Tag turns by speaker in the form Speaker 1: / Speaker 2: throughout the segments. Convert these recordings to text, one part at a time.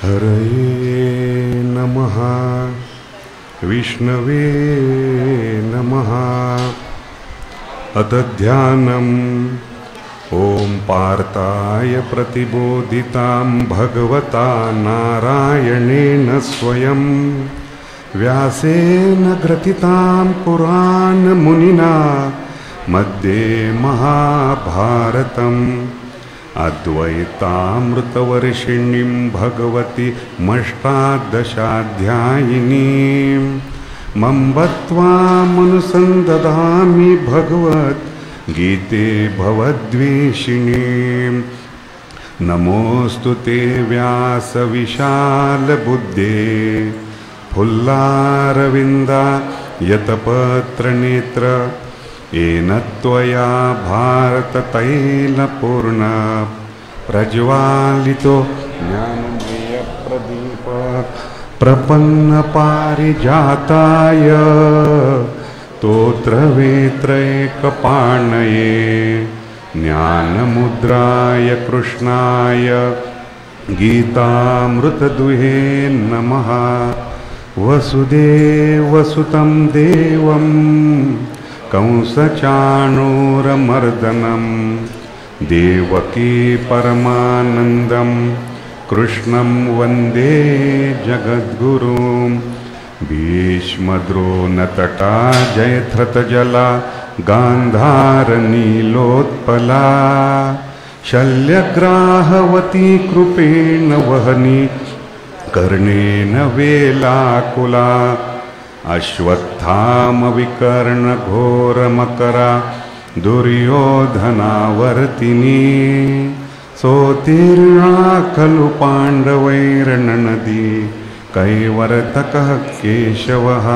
Speaker 1: हरये नमः विष्णवे नमः। अथ ध्यानम् ॐ पार्थाय प्रतिबोधितां भगवता नारायणेन स्वयं व्यासेन ग्रथितां पुराणमुनिना मध्ये महाभारतम् अद्वैतामृतवर्षिणीं भगवती अष्टादशाध्यायिनीं मम्बत्वामनुसन्दधामि भगवद्गीते भवद्वेषिणीं। नमोऽस्तु ते व्यासविशालबुद्धे फुल्लारविन्दायतपत्रनेत्र येन त्वया भारततैलपूर्ण प्रज्वालितो ज्ञानमयप्रदीप प्रपन्नपारिजाताय स्तोत्रवेत्रैकपाणये ज्ञानमुद्राय कृष्णाय गीतामृतदुहे नमः। वसुदेवसुतं देवं कंसचाणूरमर्दनं देवकी परमानन्दं कृष्णं वन्दे जगद्गुरुं। भीष्मद्रोणतटा जयद्रथजला गान्धारनीलोत्पला शल्यग्राहवती कृपेण वहनी कर्णेन वेलाकुला अश्वत्थामविकर्णघोरमकरा दुर्योधनावर्तिनी सोत्तीर्णा खलु पाण्डवैर्नदी कैवर्तकः केशवः।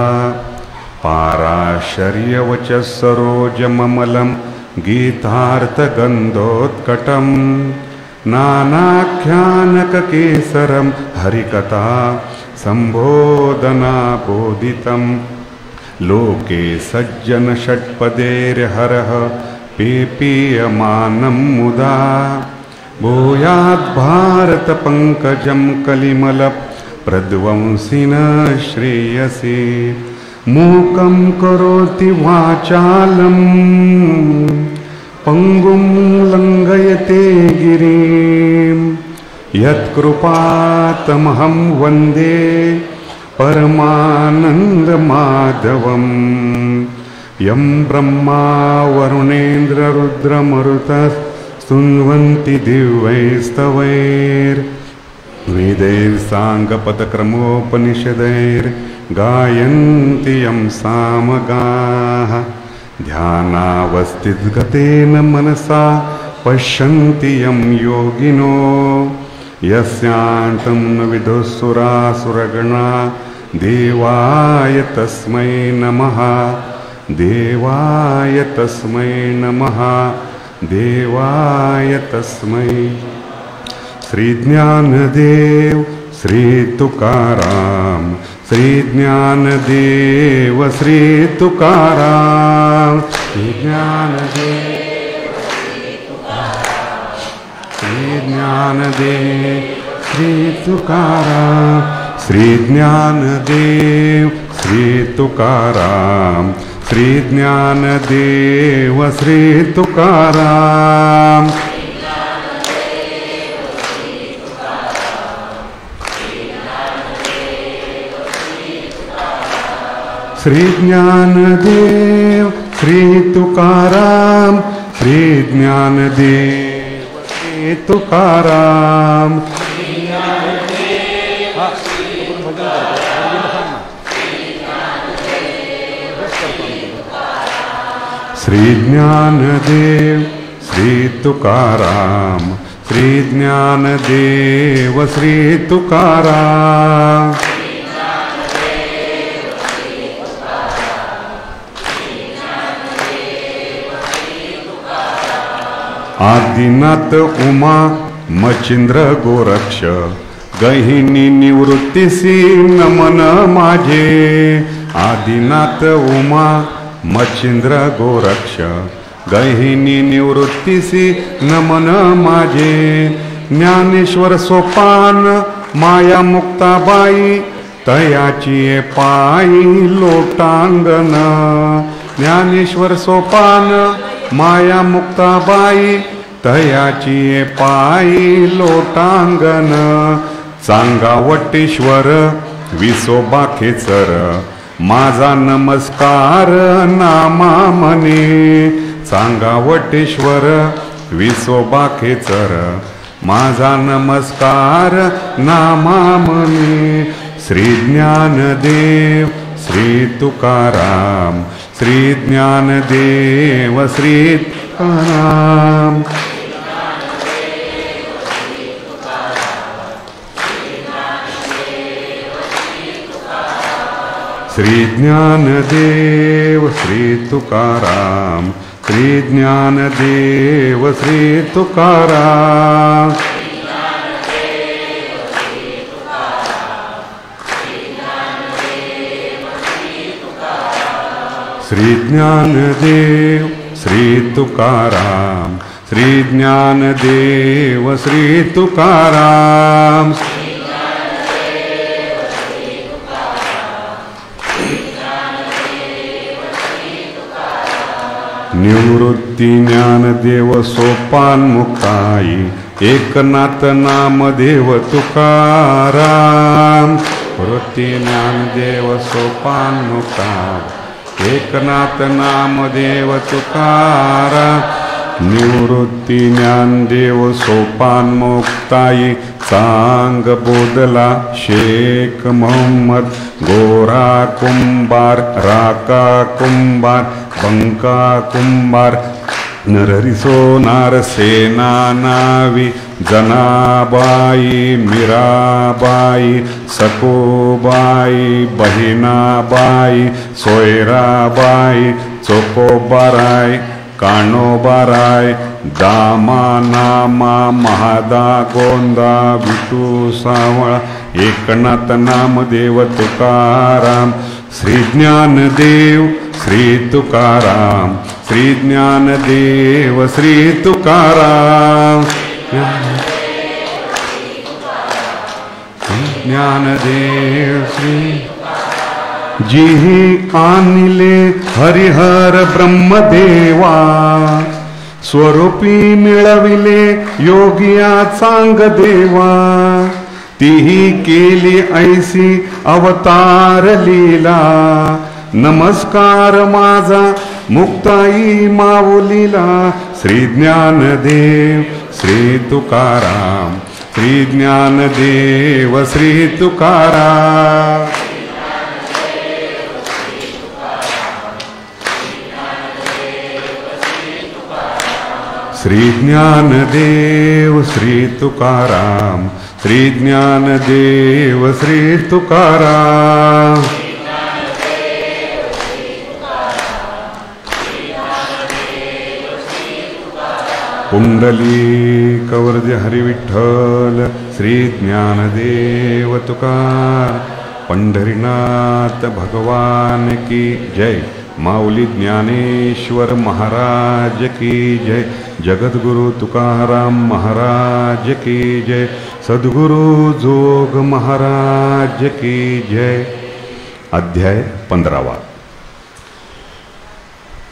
Speaker 1: पाराशर्यवचः सरोजममलं गीतार्थगन्धोत्कटं नानाख्यानककेसरं हरिकथा संबोधना बोधितं। लोके सज्जन षट्पदेर्हरः पेपीयमानं मुदा भूयाद् भारत पंकजं कलिमल प्रध्वंसिनः श्रेयसे। मूकं करोति वाचालं पंगुं लंघयते गिरिं यत्कृपातमहं वन्दे परमानन्दमाधवम्। यं ब्रह्मा वरुणेन्द्ररुद्रमरुतः स्तुवन्ति दिव्यैस्ताङ्गपदक्रमोपनिषदैर्गायन्ति यं सामगाः। ध्यानावस्थितगतेन मनसा पश्यन्ति यं योगिनो यस्यान्तं न विदुःसुरासुरगणा। देवाय तस्मै नमः देवाय तस्मै नमः देवाय तस्मै। श्री ज्ञानदेव श्री तुकाराम श्री ज्ञानदेव श्री तुकाराम श्री ज्ञानदेव श्री ज्ञानदेव श्री तुकाराम श्री ज्ञानदेव श्री तुकाराम श्री ज्ञानदेव श्री तुकाराम। श्री ज्ञानदेव श्री तुकाराम श्री ज्ञानदेव श्री तुकाराम। श्री ज्ञानदेव श्री तुकाराम श्री ज्ञानदेव श्री तुकाराम। आदिनाथ उमा मच्छिंद्र गोरक्ष गहिनी निवृत्तीसी नमन माझे। आदिनाथ उमा मच्छिंद्र गोरक्ष गहिनी निवृत्तीसी नमन माझे। ज्ञानेश्वर सोपान माया मुक्ताबाई तयाची पायी लोटांगण ज्ञानेश्वर सोपान माया मुक्ताबाई तयाची पायी लोटांगण चांगावटेश्वर विसोबा खेचर माझा नमस्कार नामा म्हणे चांगावटेश्वर विसोबा खेचर माझा नमस्कार नामा म्हणे श्री ज्ञानदेव श्री तुकाराम श्री ज्ञानदेव श्री तुकाराम श्री ज्ञानदेव श्री तुकाराम श्री ज्ञानदेव श्री तुकाराम श्री ज्ञानदेव श्री तुकाराम श्री ज्ञानदेव श्री तुकाराम निवृत्ती ज्ञानदेव सोपान मुक्ताई एकनाथ नामदेव तुकाराम निवृत्ती ज्ञानदेव सोपान मुक्ताई एकनाथ नामदेव तुकाराम निवृत्ती ज्ञानदेव सोपान मुक्ताई सांग बोधला शेख मोहम्मद गोरा कुंभार राका कुंभार बंका कुंभार नरहरिसो नारसेना नावी जनाबाई मीराबाई सकोबाई बहिनाबाई सोयराबाई चोकोबाराय कानोबाराय दामा नामा महादा गोंदा विटू सावळा एकनाथ नामदेव तुकाराम श्री ज्ञानदेव श्री तुकाराम श्री ज्ञानदेव श्री तुकाराम ज्ञानदेव श्री जिहि आणिले हरिहर ब्रह्मदेवा स्वरूपी मिळविले योगिया चांग देवा तिही केली ऐसी अवतार लीला नमस्कार माझा मुक्ताई माऊलीला श्री ज्ञानदेव श्री तुकाराम श्री ज्ञानदेव श्री तुकाराम श्री ज्ञानदेव श्री तुकाराम श्री ज्ञानदेव श्री तुकाराम कुंडली कवरदे हरी विठ्ठल श्री ज्ञानदेव तुकार पंढरीनाथ भगवान की जय माऊली ज्ञानेश्वर महाराज की जय जगद्गुरु तुकाराम महाराज की जय सद्गुरु जोग महाराज की जय अध्याय 15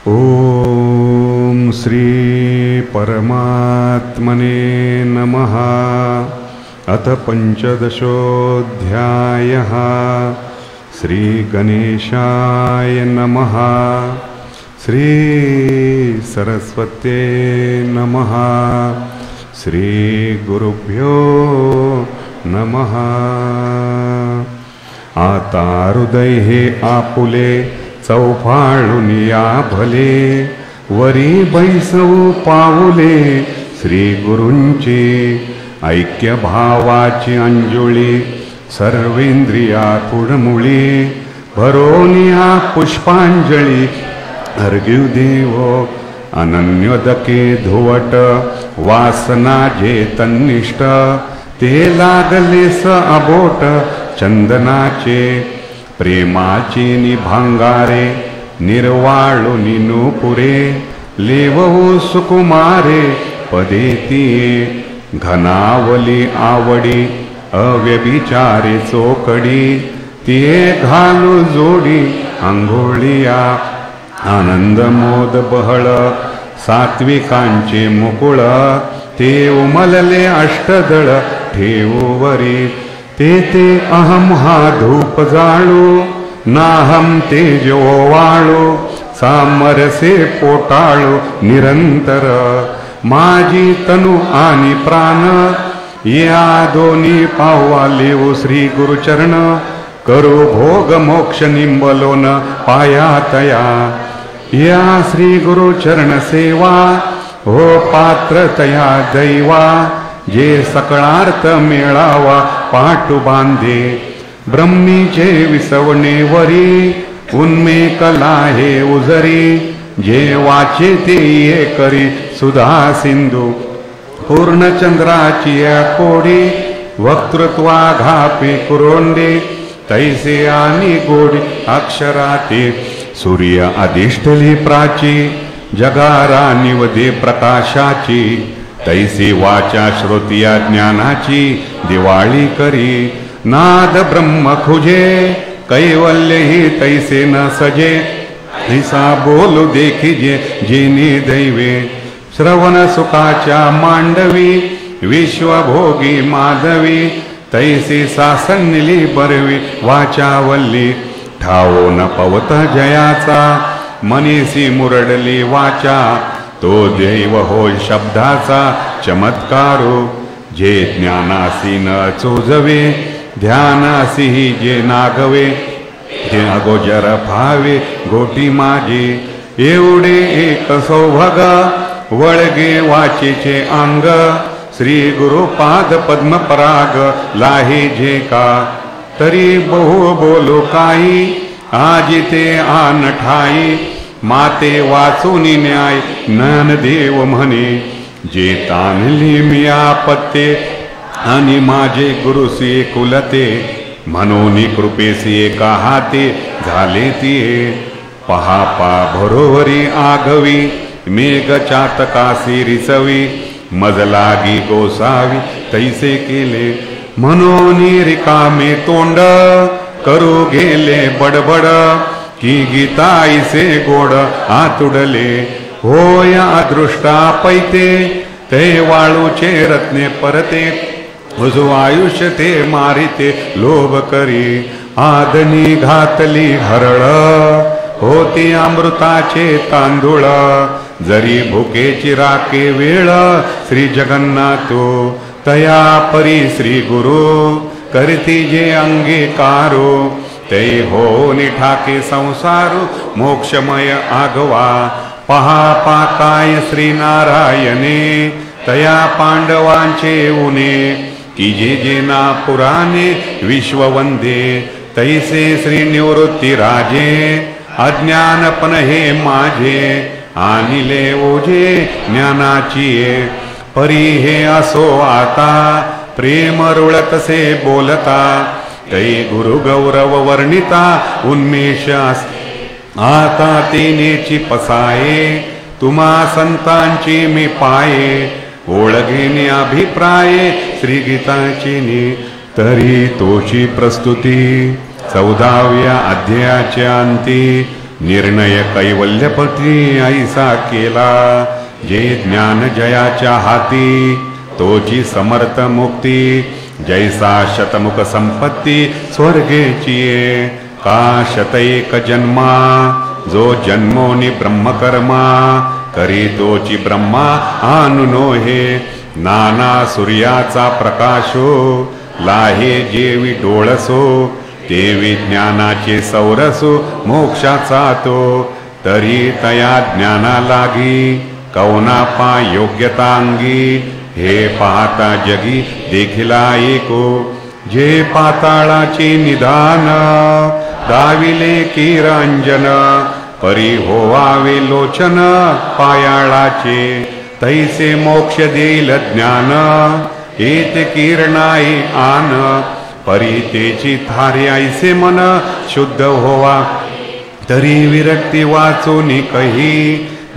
Speaker 1: ओम श्री परमात्मने नमः अथ पंचदशोऽध्यायः श्री गणेशाय नमः श्री सरस्वते नमः श्री गुरुभ्यो नमः आता हृदय हे आपुले चौफाळुनिया भले वरी बैसवू पाऊले श्री गुरूंची ऐक्य भावाची अंजुळी सर्वेंद्रिया कुडमुळी भरोनिया पुष्पांजळी अर्घ्यू देवो अनन्योदके धुवट वासना जे तन्निष्ठ ते लागले स अबोट चंदनाचे प्रेमाची निभांगारे निर्वाळो निनुपुरे लेवहू सुकुमारे पदेती घनावली आवडी अव्यभिचारी चोकडी तिये घालू जोडी अंघोळिया आनंद मोद बहळ सात्विकांचे मुकुळ ते उमलले अष्टदळ ठेवूवरी ते अहम हा धूप जाळू नाहम तेज ओवाळू सामरसे पोटाळू निरंतर माझी तनु आणि प्राण या दोन्ही पाव्हा लेऊ श्री गुरुचरण करू भोग मोक्ष निंबलोन पायातया या श्री गुरुचरण सेवा हो पात्रतया दैवा जे सकळार्थ मेळावा पाटू बांधे ब्रह्मीचे विसवणेवरी उन्मेकला हे उजरी जे वाचे ते ये करी सुधा सिंधू पूर्णचंद्राची कोडी वक्तृत्वा घापे कुरोंडे तैसे आणि गोडी अक्षराते सूर्य अधिष्ठली प्राची जगारा निवदे प्रकाशाची तैसे वाचा श्रोतिया ज्ञानाची दिवाळी करी नाद ब्रह्म खुजे कैवल्य ही तैसे न सजे ऐसा बोलू देखिजे जेने दैवे श्रवण सुखाच्या मांडवी विश्वभोगी माधवी तैसे सासन्निली बरवी वाचावल्ली ठावो न पवता जयाचा मनीसी मुरडली वाचा तो दैव हो शब्दाचा चमत्कारो जे ज्ञानासी न चोजवे ध्यानासी जे नागवे ते अगोजर भावे गोटी माझे एवढे एक सौभाग वळगे वाचेचे अंग श्री गुरुपाद पद्म पराग लाहे जे का तरी बहु बोलो काही आजिते आन ठाई माते वाचून न्याय ज्ञानदेव म्हणे जे ताणली मिया पत्ते आणि माझे गुरुसी कुलते म्हणून कृपेसी एका हाते झाले तिये पहा पा भरोवरी आगवी मेघ चातकासी रिचवी मजलागी गोसावी तैसे केले म्हणून रिकामे तोंड करू गेले बडबड की गीताईसे गोड आतुडले होय अदृष्टा पैते ते वाळूचे रत्ने परते उजू आयुष्य ते मारिते लोभ करी आदनी घातली हरळ होती अमृताचे तांदूळ जरी भुकेची राखे वेळ श्री जगन्नाथो तया परी श्री गुरु करती जे अंगीकारो ते हो निठाके संसारू मोक्षमय आगवा पहा पाकाय श्री नारायणे तया पांडवांचे उने की जे ना पुराणे विश्ववंदे तैसे श्री निवृत्ती राजे अज्ञानपण हे माझे आणिले ओझे ज्ञानाची परी हे असो आता प्रेम रुळतसे बोलता तै गुरु गौरव वर्णिता उन्मेष आता तेनेची पसाये तुम्हा संतांची मी पाये ओळघेने अभिप्राय श्री गीताची तरी तोची प्रस्तुती 14व्या अध्यायाच्या अंती निर्णय कैवल्यपती ऐसा केला जे ज्ञान जयाच्या हाती तोची समर्थ मुक्ती जैसा शतमुख संपत्ती स्वर्गेची का शतैक जन्मा जो जन्मोनी ब्रह्मकर्मा करी तोची ब्रह्मा आणुनो हे नाना सूर्याचा प्रकाशो लाहे जेवी डोळसो देवी ज्ञानाचे सौरसो मोक्षाचा तो तरी तया ज्ञाना लागी कौनापा योग्यता अंगी हे पाहता जगी देखिला एको जे पाताळाचे निदान दाविले किरांजन परी होवावे लोचन पायाळाचे तैसे मोक्ष देईल ज्ञान येत किरणाई आन परी तेची थारी ऐसे मन शुद्ध होवा तरी विरक्ती वाचून कही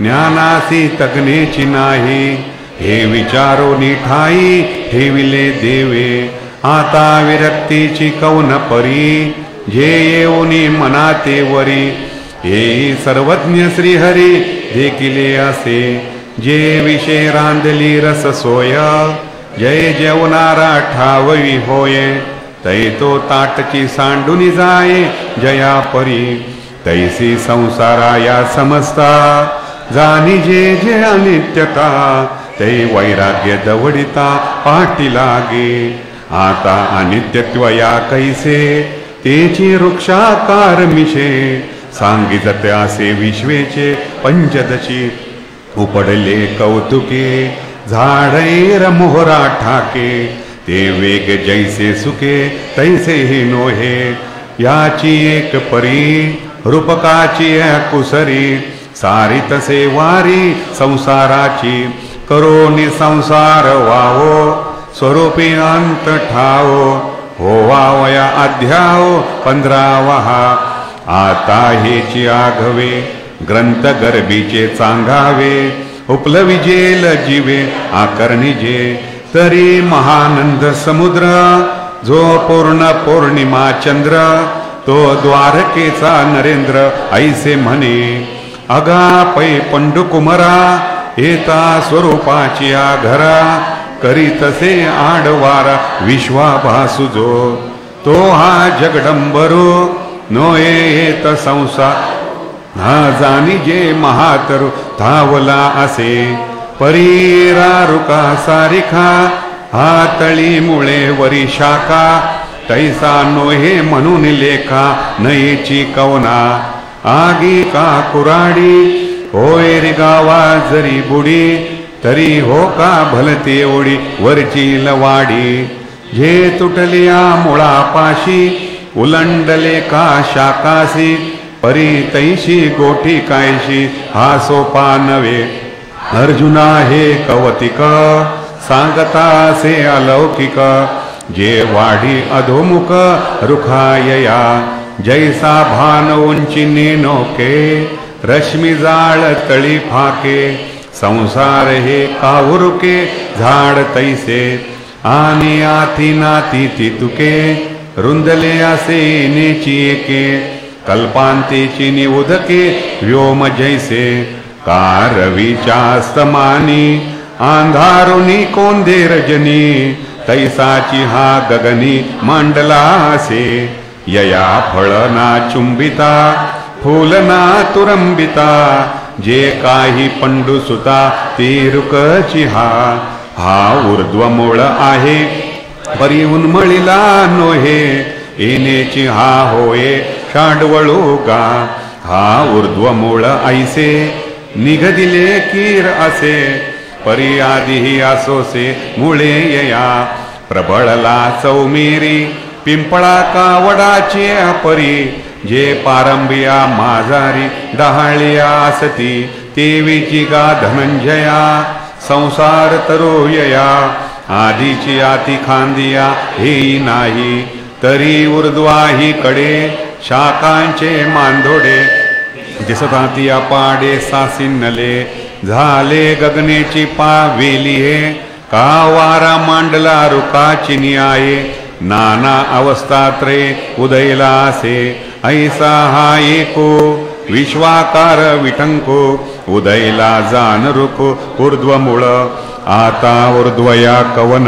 Speaker 1: ज्ञानासी तग्नेची नाही हे विचारो निठाई ठेविले देवे आता विरक्तीची कौन परी जे येऊनी मनाते वरी हे सर्वज्ञ श्रीहरी देखिले असे जे विषय रांधली रस सोय जय जेवणारा ठाववी होय तै तो ताटची सांडूनी जाये जया परी तैसी संसारा या समजता जाणी जे जे अनित्यता तै वैराग्य दवडिता पाठी लागे आता अनित्यत्व या कैसे तेची वृक्षाकार मिशे सांगितते असे विश्वेचे पंचदशी उपडले कौतुके झाडैर मोहरा ठाके ते वेग जैसे सुके तैसे ही नोहे याची एक परी रूपकाची कुसरी सारी तसे वारी संसाराची करोनी संसार वाहो स्वरूपी अंत ठावो होवावया अध्याव 15 आता हेची आघवे ग्रंथ गर्भीचे चांगावे उपलविजेल जीवे आकर्णिजे तरी महानंद समुद्र जो पूर्ण पौर्णिमा चंद्र तो द्वारकेचा नरेंद्र ऐसे म्हणे अगापै पंडुकुमरा येता स्वरूपाची घरा करीतसे आडवारा विश्वाभासुजो तो हा जगडंबरो नोये येत संसार हा जाणी जे महातरु धावला असे परीरा रुका सारिखा हातळी मुळे वरी शाखा तैसा नोहे म्हणून लेखा नयेची कवना आगी का कुराडी होय रे गावा जरी बुडी तरी हो का भलते ओढी वरची लवाडी जे तुटल्या मुळापाशी उलंडले का शाकासी परी तैशी गोठी कायशी हा सोपा नवे अर्जुना हे कवतिक सांगता से अलौकिक जे वाढी अधोमुख रुखायया जैसा भान उंची नेनोके रश्मी जाळ तळी फाके संसार हे कावुरुके झाड तैसे आणि आती नाती तितुके रुंदले असे नेची एके कल्पांतेची निउदके व्योम जैसे कारवीच्या स्तमानी अंधारुनी कोंदे रजनी तैसाची हा गगनी मांडला असे यया फळना चुंबिता फुलना तुरंबिता जे काही पंडुसुता ते रुकची हा ऊर्ध्वमूळ आहे परी उन्मळीला नोहे येनेची हा होये शाडवळू गा हा ऊर्ध्वमूळ ऐसे निगदिले कीर असे परी आदिही असोसे मुळे यया प्रबळला चौमेरी पिंपळा कावडाची परी जे पारंबिया माझारी डहाळिया असती तेवीची गा धनंजया संसार तरोयया आधीची आती खांदिया हे नाही तरी ऊर्ध्वाही कडे शाखांचे मांदोडे दिसताती अपाडे सासिन्नले झाले गगनेची पावेली हे का वारा मांडला रुकाची न्याये नाना अवस्थात्रे उदयला असे ऐसा हा एको विश्वाकार विटंको उदयला जान रुको ऊर्ध्वमूळ आता ऊर्ध्वया कवन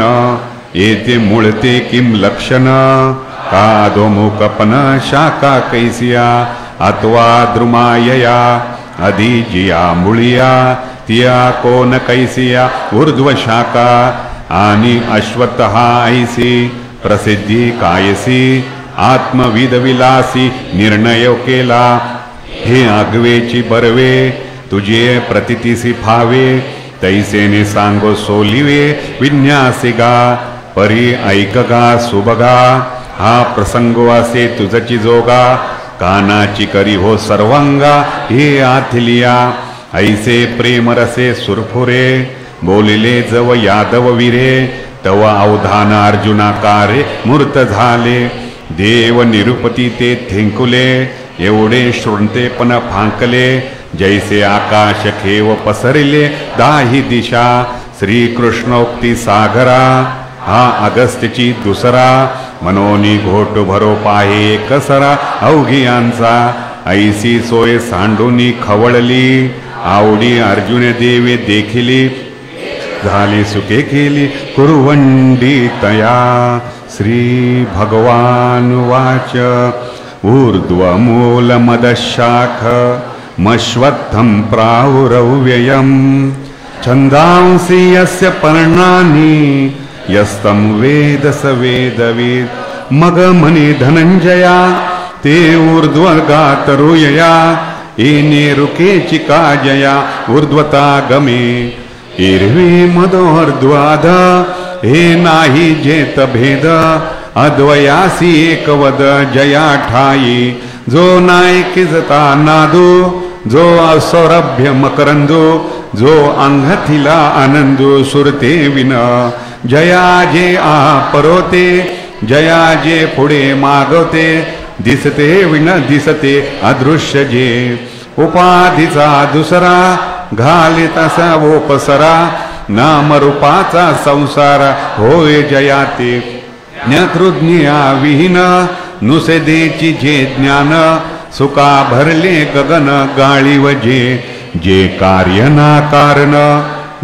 Speaker 1: येते मूळते किम लक्षण का अधोमुखपन शाखा कैसिया अथवा द्रुमायया अधिजिया मुळिया तिया कोन कैसिया ऊर्ध्व शाखा आणि अश्वत्थ ऐसी प्रसिद्धी कायसी आत्मविद विलासी निर्णय केला हे आगवेची बरवे तुझे प्रतितीसी फावे तैसेने सांगो सोलिवे विन्यासिगा परी ऐकगा सुबगा हा प्रसंगो असे तुझची जोगा कानाची करी हो सर्वांगा हे आथिलिया ऐसे प्रेम रसे सुरफुरे बोलिले जव यादव वीरे तव अवधान अर्जुनाकारे मूर्त झाले देव निरुपती ते थेंकुले एवढे श्रुंतेपण फांकले जैसे आकाश खेव पसरले दाही दिशा श्रीकृष्णोक्ती सागरा हा अगस्त्यची दुसरा मनोनी घोट भरो पाहे कसरा अवघियांचा ऐसी सोय सांडूनी खवळली आवडी अर्जुन देवे देखिली झाली सुखे केली कुरुवंडी तया श्री भगवान वाच ऊर्ध्वमूल मदशाख मश्वत्थं प्रावुरव्ययम् छन्दांसि यस्य पर्णानि यस्तं वेद स वेदवित् मगमनि धनंजया ते ऊर्ध्वगातरुयया येने रुकेचिका जया ऊर्ध्वता गमे इर्वी मदोर्ध्वाद हे नाही जेत भेद अद्वयासी एकवद जया ठाई जो नायकिजता नादो जो असौरभ्य मकरंदो जो अंगथिला आनंदो सुरते विन जया जे परोते जया जे पुढे मागवते दिसते विन दिसते अदृश्य जे उपाधीचा दुसरा घालित असा ओपसरा नामरूपाचा संसार होय जयाते ज्ञातृज्ञा विहीन नुसेदेची जे ज्ञान सुका भरले गगन गाळीव जे कार्य ना कारण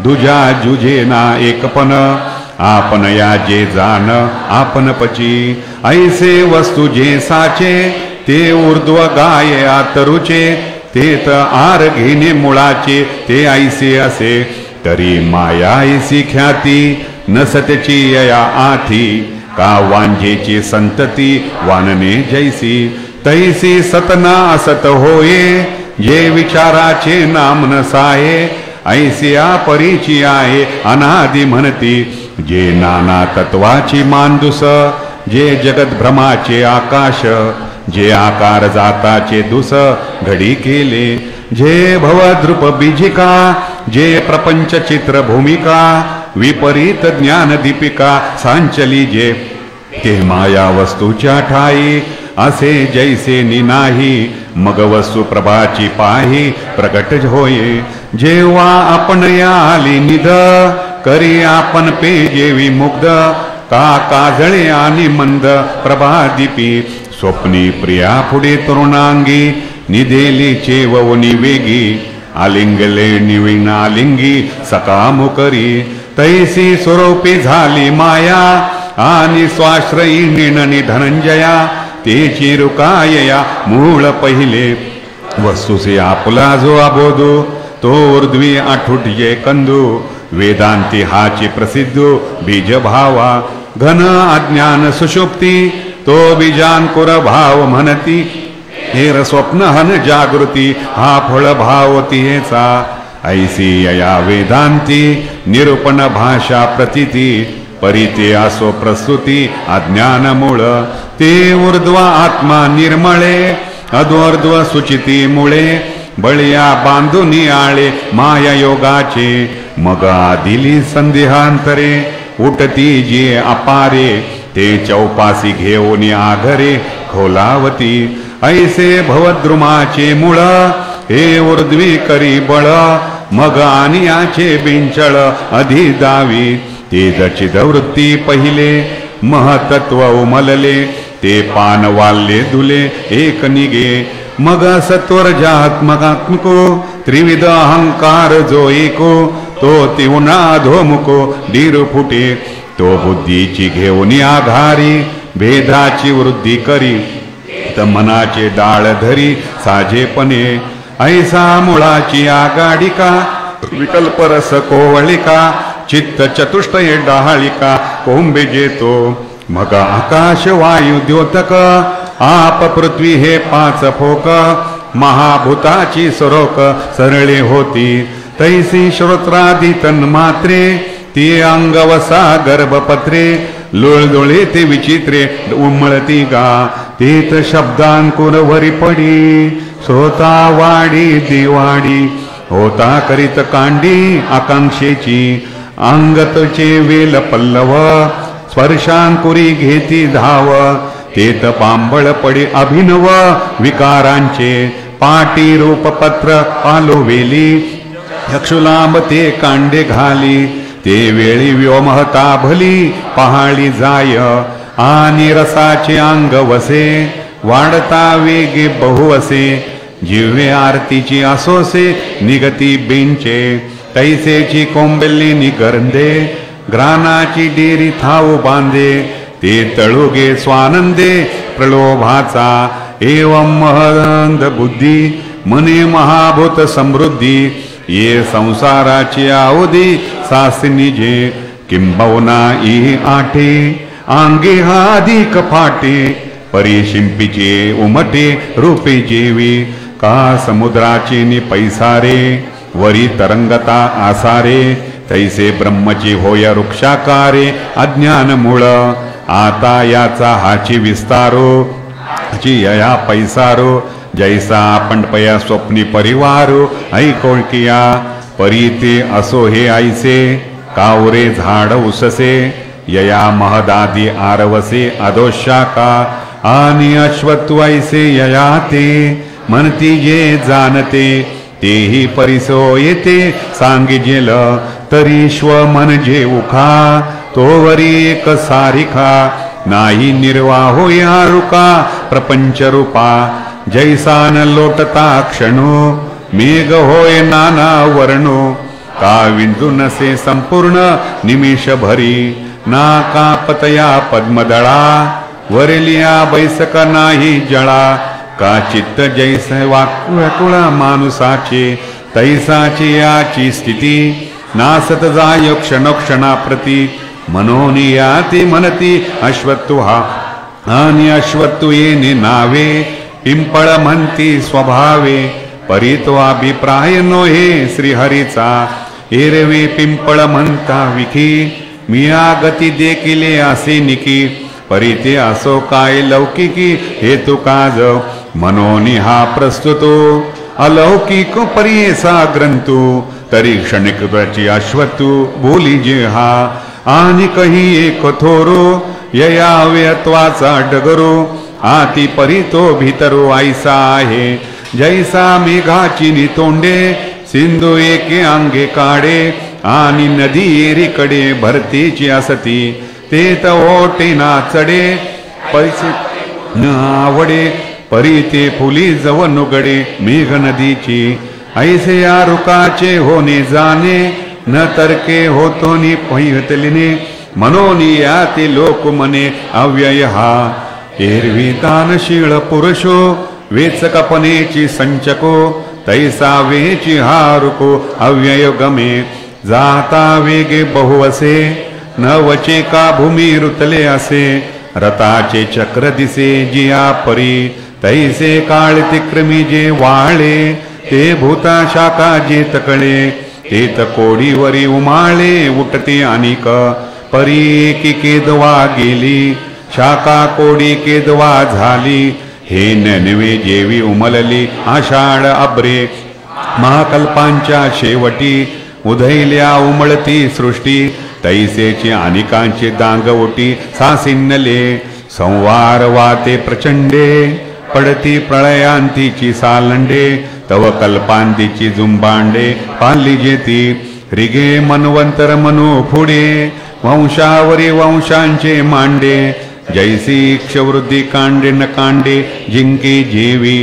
Speaker 1: दुजा जुजे ना एकपन आपण या जे जान आपण पची ऐसे वस्तू जे साचे ते ऊर्ध्व गाय आतरुचे ते त आर घेणे मुळाचे ते ऐसे असे तरी माया ऐसी ख्याती नसतेची या आथी का वांजेची संतती वानने जैसी तैसी सतना असत होये जे विचाराचे नाम नसाये ऐसिया परीची आहे अनादि म्हणती जे नाना तत्वाची मांदुस जे जगत भ्रमाचे आकाश जे आकार जाताचे दुस घडी केले जे भवद्रुप बीजिका जे प्रपंच चित्र भूमिका विपरीत ज्ञान दीपिका सांचली जे ते माया वस्तूच्या ठाई असे जैसे नाही मग वस्तू प्रभाची पाही प्रकट होये जेव्हा आपण आली निध करी आपण पेजेवी मुग्ध का काजळे आणि मंद प्रभादीपी स्वप्नी प्रिया पुढे तरुणांगी निधेली चेवनी वेगी आलिंगले निविना लिंगी सकामु करी तैसी स्वरूपी झाली माया आणि स्वाश्रयी निर्णनी धनंजया तेची रुकायया मूळ पहिले वस्तुसे आपला जो अबोधो तो ऊर्ध्वी आठुट जे कंदू वेदांती हाची प्रसिद्ध बीज भावा घन अज्ञान सुषुप्ती तो बीजांकुर भाव म्हणती हेर स्वप्न हन जागृती हा फळ भावती हेचा ऐसी या वेदांती निरूपण भाषा प्रतीती परिते असो प्रस्तुती अज्ञान मूळ ते ऊर्ध्व आत्मा निर्मळे अधोर्ध्व सुचिती मुळे बळिया बांधुनी आळे माया योगाचे मग दिली संदेहांतरे उठती जे अपारे ते चौपासी घेऊन आघरे खोलावती ऐसे भवद्रुमाचे मूळ हे ऊर्ध्वी करी बळ मग आनियाचे बिंचळ अधिदावी ते दचित वृत्ती पहिले महतत्व उमलले ते पान वाल्ले दुले एक निगे मग सत्वर जात्मकात्मको त्रिविध अहंकार जो एको तो तिवना धोमुको डीर फुटे तो बुद्धीची घेऊन आघारी भेदाची वृद्धी करी त मनाचे डाळ धरी साजेपणे ऐसा मुळाची आगाडिका विकल्परस कोवळिका चित्त चतुष्टय डहाळिका कोंबे जेतो मग आकाश वायू द्योतक आप पृथ्वी हे पाच फोक महाभूताची सरोक सरळे होती तैसी श्रोत्रादी तन्मात्रे ती अंगवसा गर्भपत्रे लोळदोळे ते विचित्रे उमळती गा तेत शब्दांकुर वरी पडी सोता वाडी दिवाडी होता करीत कांडी आकांक्षेची अंगतचे वेल पल्लव स्पर्शांकुरी घेती धाव तेत पांबळ पडी अभिनव विकारांचे पाटी रूपपत्र पालो वेली यक्षुलांब ते कांडे घाली ते वेळी व्योमहता भली पहाळी जाय आणि रसाचे अंग वसे वाढता वेगे बहु असे जिव्हे आरतीची असोसे निगती बेंचे तैसेची कोंबेली निगरंदे ग्रानाची डेरी थाऊ बांधे ते तळुगे स्वानंदे प्रलोभाचा एवं महंद बुद्धी मने महाभूत समृद्धी ये संसाराची आवधी सासनिजे किंबहुना ई आठे अंगे हा अधिक फाटे परिशिंपीचे उमटे रूपे जेवी का समुद्राचे नि पैसारे वरी तरंगता आसारे तैसे ब्रह्मची होय वृक्षाकारे अज्ञान मूळ आता याचा हाची विस्तारो हाची यया पैसारो जैसा पंडपया स्वप्नी परिवारो ऐकोळकिया परीते असो हे ऐसे कावरे झाड उससे यया महदादी आरवसे अदोशाका आणि अश्वत्व ऐसे यया ते म्हणती जे जाणते तेही परिसो येते सांगिजेल तरीश्व म्हणजे उखा तोवरी एक सारिखा नाही निर्वाहो या रुका प्रपंच रूपा जैसा न लोटता क्षणो मेघ होय नाना वर्णो का विंदू नसे संपूर्ण निमिष भरी ना कापतया पद्मदळा वरलिया बैसक नाही जळा का चित्त जैसे व्याकुळा माणुसाचे तैसाची याची स्थिती नासत जाय क्षणोक्षणाप्रती मनोनिया ती म्हणती अश्वत्थु हा आणि अश्वत्थु येणे नावे पिंपळ म्हणती स्वभावे परितो अभिप्राय नोहे श्रीहरीचा एरवे पिंपळ म्हणता विखी मिया गती देखिले असे निकी परिते असो काय लौकिकी हेतु काज मनोनी हा प्रस्तुतो अलौकिक परियेसा ग्रंथू तरी क्षणिकची अश्वत्थु बोली जे हा आणि कही एक थोरो यया व्यत्वाचा डगरो आती परितो भीतरो ऐसा आहे जैसा मेघाची नितोंडे सिंधू एके अंगे काढे आणि नदी एरीकडे भरतीची असती ते त ओटे ना चढे पैसे न आवडे परिते फुली जव नुगडे मेघ नदीची ऐसे या रुकाचे होणे जाणे न तर्के होतो नि पहितलिने मनोनी या ते लोक मने अव्यय हा एरवी दानशीळ पुरुषो वेचकपणेची संचको तैसा वेची हारुको अव्यय गमे जाता वेगे बहु असे न वचे का भूमी रुतले असे रताचे चक्र दिसे जिया परी तैसे काळ तिक्रमी जे वाळे ते भूता शाखा जे तकळे ते कोडीवरी उमाळे उठते अनिक परी की केदवा गेली शाखा कोडी केदवा झाली हे ननवे जेवी उमलली आषाढ अब्रे महाकल्पांच्या शेवटी उधैल्या उमळती सृष्टी तैसेची अनिकांची दांगवटी सासिन्नले संवार वाते प्रचंडे पडती प्रळयांतीची सालंडे तव कल्पांतीची जुंबांडे पाली जेती रिगे मनवंतर मनो पुढे वंशावरी वंशांचे मांडे जैसी क्षवृद्धी कांडे न कांडे जिंकी जीवी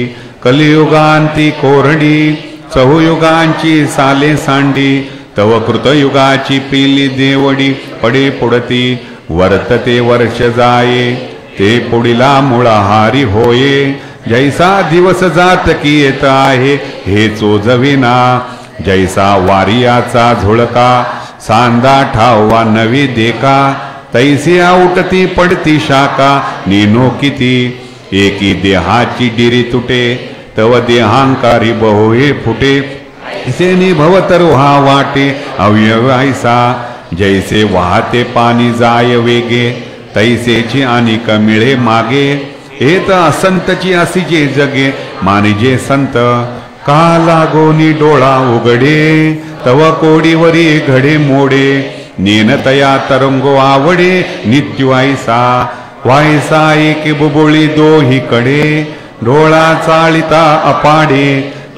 Speaker 1: कलियुगांती कोरडी चहुयुगांची साले सांडी तव कृतयुगाची पिली देवडी पडे पुढती वर्तते वर्ष जाये ते पुढिला मुळाहारी होये जैसा दिवस जात की येत आहे हे चोजविना जैसा वारियाचा झुळका सांदा ठावा नवी देका तैसी उठती पडती शाखा नेनो किती एकी देहाची डिरी तुटे तव देहांकारी बहुहे फुटे सेनी भवतरु हा वाटे अव्यवायसा जैसे वाहते पाणी जाय वेगे तैसेची अनिक मिळे मागे हेत असंतची असिजे जगे मानिजे संत का लागोनी डोळा उघडे तव कोडीवरी घडे मोडे नेनतया तरंगो आवडे नित्युआयसा वायसा एक बुबुळी दोही कडे डोळा चाळिता अपाडे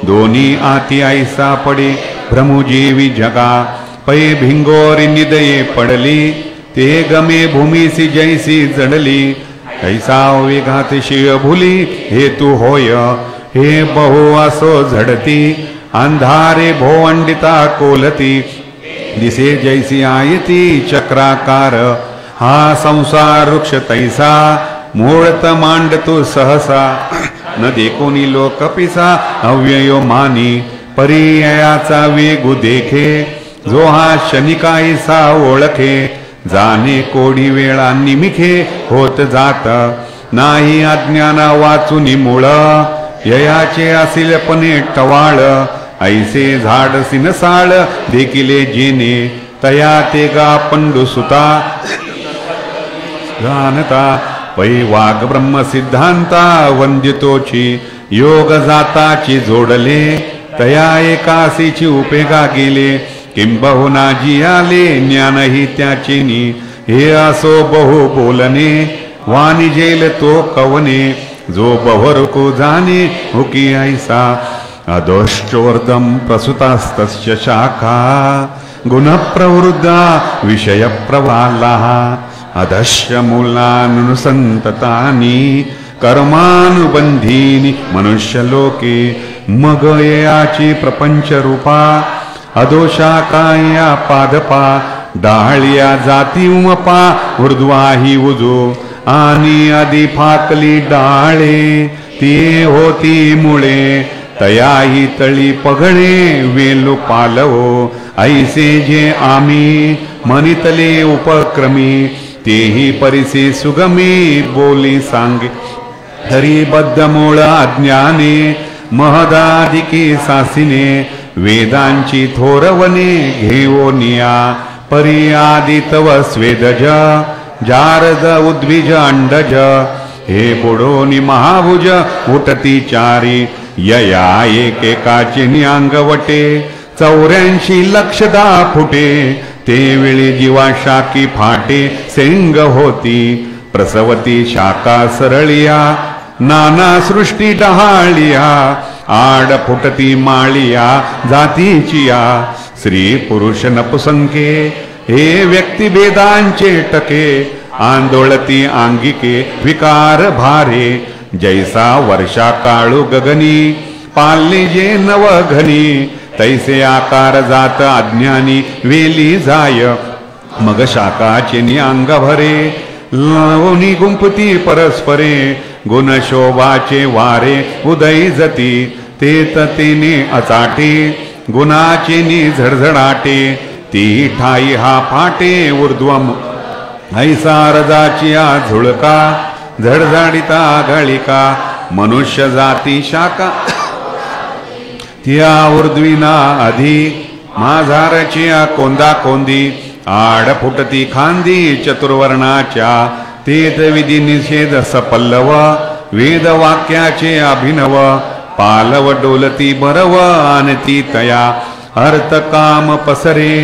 Speaker 1: दोन्ही आती ऐसा पडे भ्रमुजीवी जगा पै भिंगोरी निदये पडली ते गमे भूमीसी जैसी जडली ऐसा वेगात शिव भुली हे तू होय हे बहु असो झडती अंधारे भोवंडिता कोलती दिसे जैसी आयती चक्राकार हा संसार वृक्ष तैसा मूळत मांडतो सहसा न देखोनी लोक पिसा अव्ययो मानी पर्यायाचा वेगू देखे जो हा शनिकाईसा ओळखे जाणे कोडी वेळा निमिखे होत जात नाही अज्ञाना वाचून मूळ ययाचे असिलपणे टवाळ ऐसे झाड सिनसाळ देखिले जेने तया ते गा पंडू सुता जानता पै वाघ ब्रह्म सिद्धांता वंदितोची योग जाताची जोडले तया एकासीची उपेगा गेले किंबहुना जी आले ज्ञानही त्याचेनी हे असो बहु बोलणे वाणी जेल तो कवने जो बहुरको जाणे हुकी ऐसा अदोश्चोर्दम प्रसुतास्तस्य शाखा गुणप्रवृद्धा विषय प्रवाला अधश्य मूलानुसंततानी कर्मानुबंधीनी मनुष्य लोके मग याची प्रपंच रूपा अदोषा काया पादपा डाळिया जाती उमपा ऊर्ध्वाही उजो आणि आधी फाकली डाळे ती होती मुळे तयाही तळी पगळे वेलू पालवो ऐसे जे आम्ही मनितले उपक्रमी तेही परिसे सुगमी बोली सांगे तरी बद्ध मूळ अज्ञाने महदाधिकी सासिने वेदांची थोरवणे घेओनिया परियादितव स्वेदज जारद उद्विज अंडज हे बुडोनी महाभुज उठती चारी यया एकेकाची अंगवटे 84 लक्षदा फुटे ते वेळी जीवा शाकी फाटे सेंग होती प्रसवती शाखा सरळिया नाना सृष्टी डहाळिया आड फुटती माळिया जातीचिया स्त्री पुरुष नपुसंके हे व्यक्तिभेदांचे टके आंदोळती आंगिके विकार भारे जैसा वर्षा काळू गगनी पालने जे नवघनी तैसे आकार जात अज्ञानी वेली जाय मग शाखाचे अंग भरे लावणी गुंपती परस्परे गुण शोभाचे वारे उदय जती तेत तेने अचाटे गुणाचे नि झडझडाटे ती ठाई हा फाटे ऊर्ध्वम ऐसा रजाची झुळका झडझाडिता घळिका मनुष्य जाती शाखा त्या ऊर्ध्विना आधी माझारची कोंदा कोंदी आड फुटती खांदी चतुर्वर्णाच्या तेत विधी निषेध सपल्लव वेद वाक्याचे अभिनव पालव डोलती बरव आणती तया अर्थ काम पसरे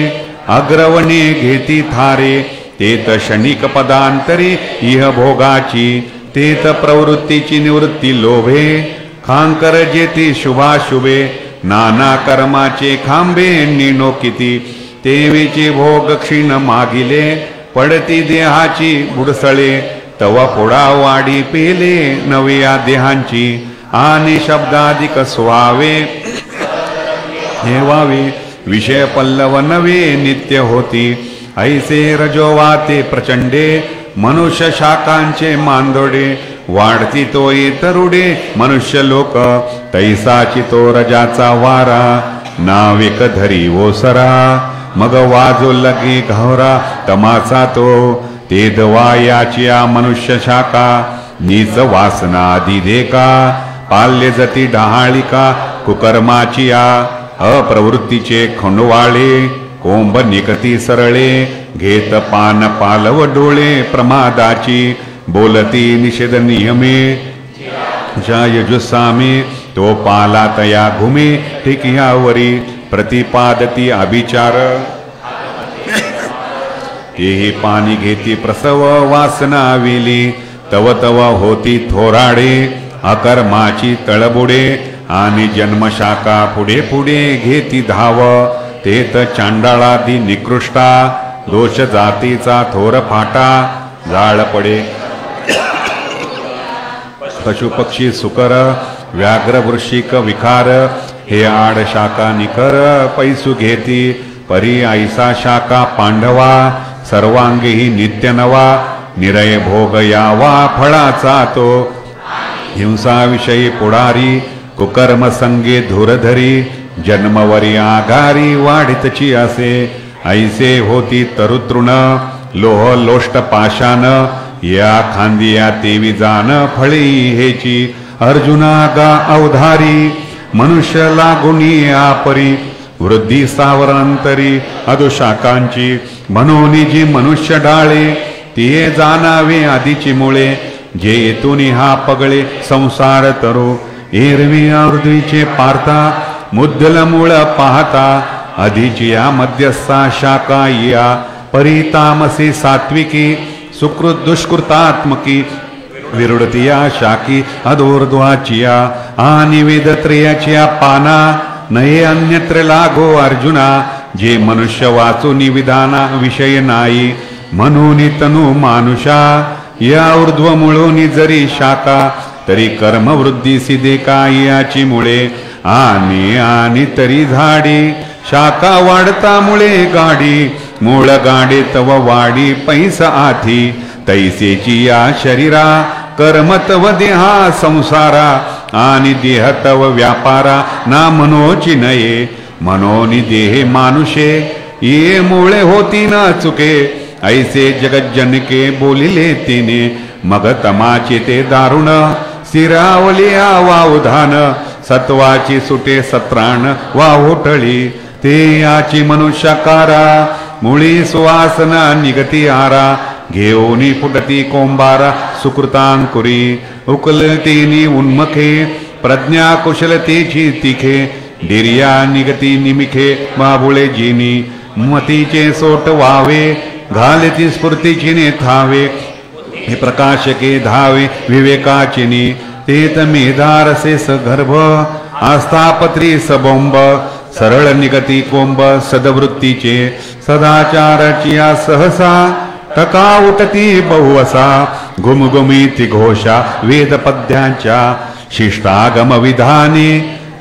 Speaker 1: अग्रवणे घेती थारे तेत क्षणिक पदांतरे इह भोगाची तेत प्रवृत्तीची निवृत्ती लोभे खांकर जेती शुभाशुभे नाना कर्माचे खांबे निनो किती तेवीचे भोग क्षीण मागिले पडती देहाची बुडसळे तव फोडा वाडी पेले नव्या देहांची आणि शब्दाधिक स्वावे हेवावे विषय पल्लव नवे नित्य होती ऐसे रजोवाते प्रचंडे मनुष्य शाखांचे मांदोडे वाढती तो तरुडे मनुष्य लोक तैसाची तो रजाचा वारा नाविक धरी ओसरा मग वाजो लगे घोरा तमाचा तो ते दवायाची मनुष्य शाखा नीच वासना दिदेका पाल्य जती डहाळिका कुकर्माची अप्रवृत्तीचे खंडवाळे कोंब निकती सरळे घेत पान पालव डोळे प्रमादाची बोलती निषेध नियमे यजुसामे तो पाला तया घुमे टिकियावरी प्रतिपादती अभिचार तेही पाणी घेती प्रसव वासना वेली तव तव होती थोराडे अकर्माची तळबुडे आणि जन्मशाखा पुढे पुढे घेती धाव तेत चांडाळादी निकृष्टा दोष जातीचा थोर फाटा जाळ पडे पशुपक्षी सुकर व्याघ्र वृश्चिक विकार हे आड शाखा निकर पैसू घेती परी ऐसा शाखा पांडवा सर्वांगी नित्य नवा निरय भोग यावा फळाचा तो हिंसा विषयी पुढारी कुकर्म संगे धुरधरी जन्मवरी आघारी वाढितची असे ऐसे होती तरुतृण लोह लोष्ट पाशान या खांदिया तेवी जान फळी हेची अर्जुना गा अवधारी मनुष्य लागुनी आपरी वृद्धी सावरांतरी अधुशाखांची म्हणून जी मनुष्य डाळे ते जाणावे आधीची मुळे जे येतून हा पगळे संसार तरू एरवी ऊर्ध्वीचे पार्था मुद्दल मूळ पाहता अधिची या मध्यस्था शाखा या परितामसी सात्विकी सुकृत दुष्कृतात्मकी विरुडतिया शाखी अधोर्ध्वाचिया आणि वेदत्रयाचिया पाना नये अन्यत्र लागो अर्जुना जे मनुष्य वाचून विधाना विषय नाही म्हणून तनु मानुषा या ऊर्ध्व मुळोनी जरी शाखा तरी कर्मवृद्धी सिद्धे काय याची मुळे आणि तरी झाडी शाखा वाढता मुळे गाडी मूळ गाडे तव वाडी पैसा आधी तैसेची या शरीरा कर्म तव देहा संसारा आणि देह तव व्यापारा ना मनोची नये मनोनी देहे मानुषे ये मुळे होती ना चुके ऐसे जगज्जनके बोलिले तिने मग तमाचे ते दारुण स्थिरावली वावधान सत्वाची सुटे सत्राण वाहुटळी ते याची मनुष्यकारा मुळी सुवासना निगती आरा घेऊनी फुटती कोंबारा सुकृतांकुरी उकलतेनी उन्मखे प्रज्ञा कुशलतेची तिखे डिर्या निगती निमिखे बाबुळे जिनी मतीचे सोट व्हावे घालती स्फूर्तीची थावे हे प्रकाशके धावे विवेकाचिनी तेत मेधारसे सगर्भ आस्थापत्री सबोंब सरळ निगती कोंब सदवृत्तीचे सदाचारचिया सहसा टका उठती बहुवसा घुमघुमीती घोषा वेद पद्यांच्या शिष्टागम विधाने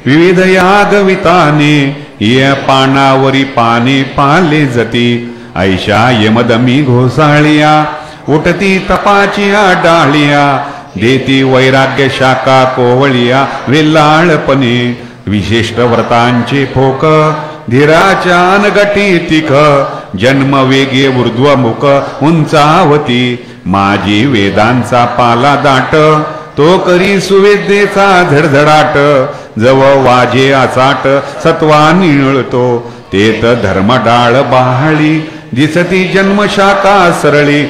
Speaker 1: विविध यागविताने ये पानावरी पाने पाले जती ऐशा यमदमी घोसाळिया उठती तपाचिया डाळिया देती वैराग्य शाखा कोवळिया वेल्लाळपणे विशिष्ट व्रतांचे फोक धीराच्या अनगटी तिख जन्म वेगे ऊर्ध्वमुख उंचावती माझी वेदांचा पाला दाट तो करी सुवेदेचा धडधडाट जव वाजे आचाट सत्वा निळतो तेत धर्म डाळ बहाळी दिसती जन्मशाखा सरळी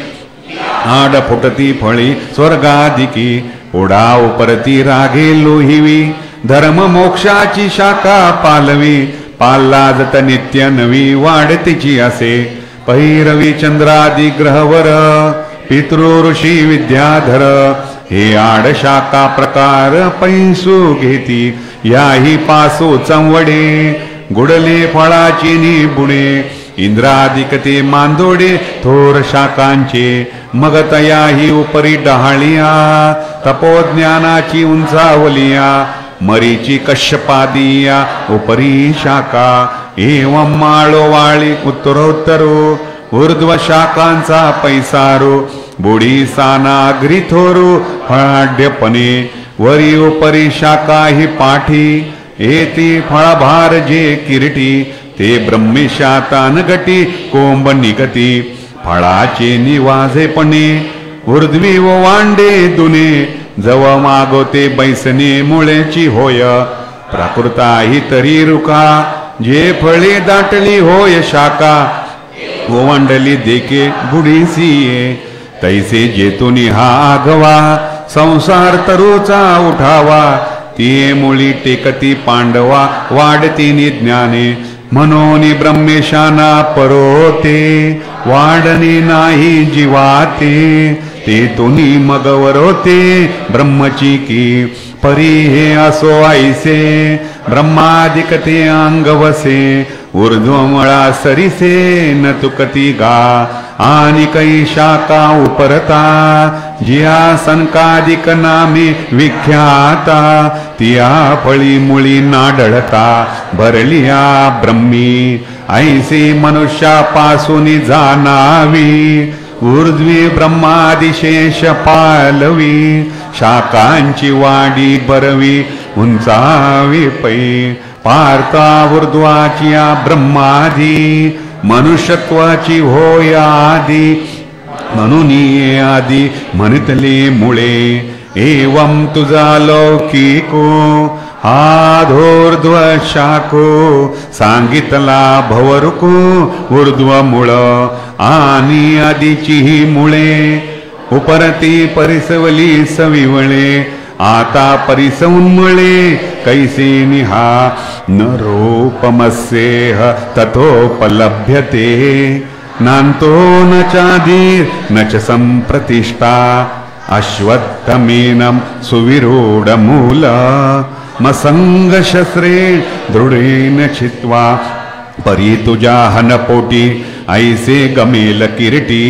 Speaker 1: आड फुटती फळी स्वर्गादिकी ओढा उपरती रागे लोहिवी धर्म मोक्षाची शाखा पालवी पाल्लाजत नित्य नवी वाढतीची असे पहिरवी चंद्रादी ग्रहवर पितृ ऋषी विद्याधर हे आड शाखा प्रकार पैसू घेती याही पासो चंवडे गुडले फळाची निबुणे इंद्रादिकते मांदोडे थोर शाखांचे मग तयाही उपरी डहाळिया तपोज्ञानाची उंचावलिया मरीची कश्यपादिया उपरी शाखा एवं माळो वाळी उत्तरोत्तरो ऊर्ध्व शाखांचा पैसारो बुडी सानाग्री थोरू फळाढ्यपणे वरी उपरी शाखा ही पाठी येती फळभार जे किरीटी ते ब्रह्मेशातान गटी कोंब निगती फळाचे निवाजेपणे ऊर्ध्वी व वांडे दुने जव मागोते बैसने मुळेची होय प्राकृताही तरी रुका जे फळे दाटली होय शाखा ओवंडली देके बुडीसिये तैसे जेतुनी हा आगवा संसार तरुचा उठावा ती मुळी टेकती पांडवा वाढती ज्ञाने मनोनी ब्रह्मेशाना परोते वाढणे नाही जीवाते ते तुनी मगवरोते ब्रह्मची की परी हे असो ऐसे ब्रह्मादिकते अंगवसे ऊर्ध्वमळा सरिसे न तुकती गा आणि कै शाखा उपरता जिया सनकादिक नामे विख्याता तिया फळी मुळी नाडळता भरलिया ब्रह्मी ऐसे मनुष्यापासून जाणावी ऊर्ध्वी ब्रह्मादिशेष पालवी शाखांची वाडी बरवी उंचावी पै पार्था ऊर्ध्वाची ब्रह्मादी मनुष्यत्वाची होय आदी म्हणून आदी म्हणतले मुळे एवं तुझा लौकिको आधोर्ध्व शाखो सांगितला भवरुको ऊर्ध्व मूळ आणि आदीची ही मुळे उपरती परिसवली सविवळे आता परिसंमुळे कैसे निहा न रूपमस्येह तथोपलभ्यते नान्तो न चादीर न च संप्रतिष्ठा अश्वत्थमेनं सुविरूढमूल मसंगशस्त्रे दृढेन छित्त्वा परी तुझ्या हनपोटी ऐसे गमेल किरीटी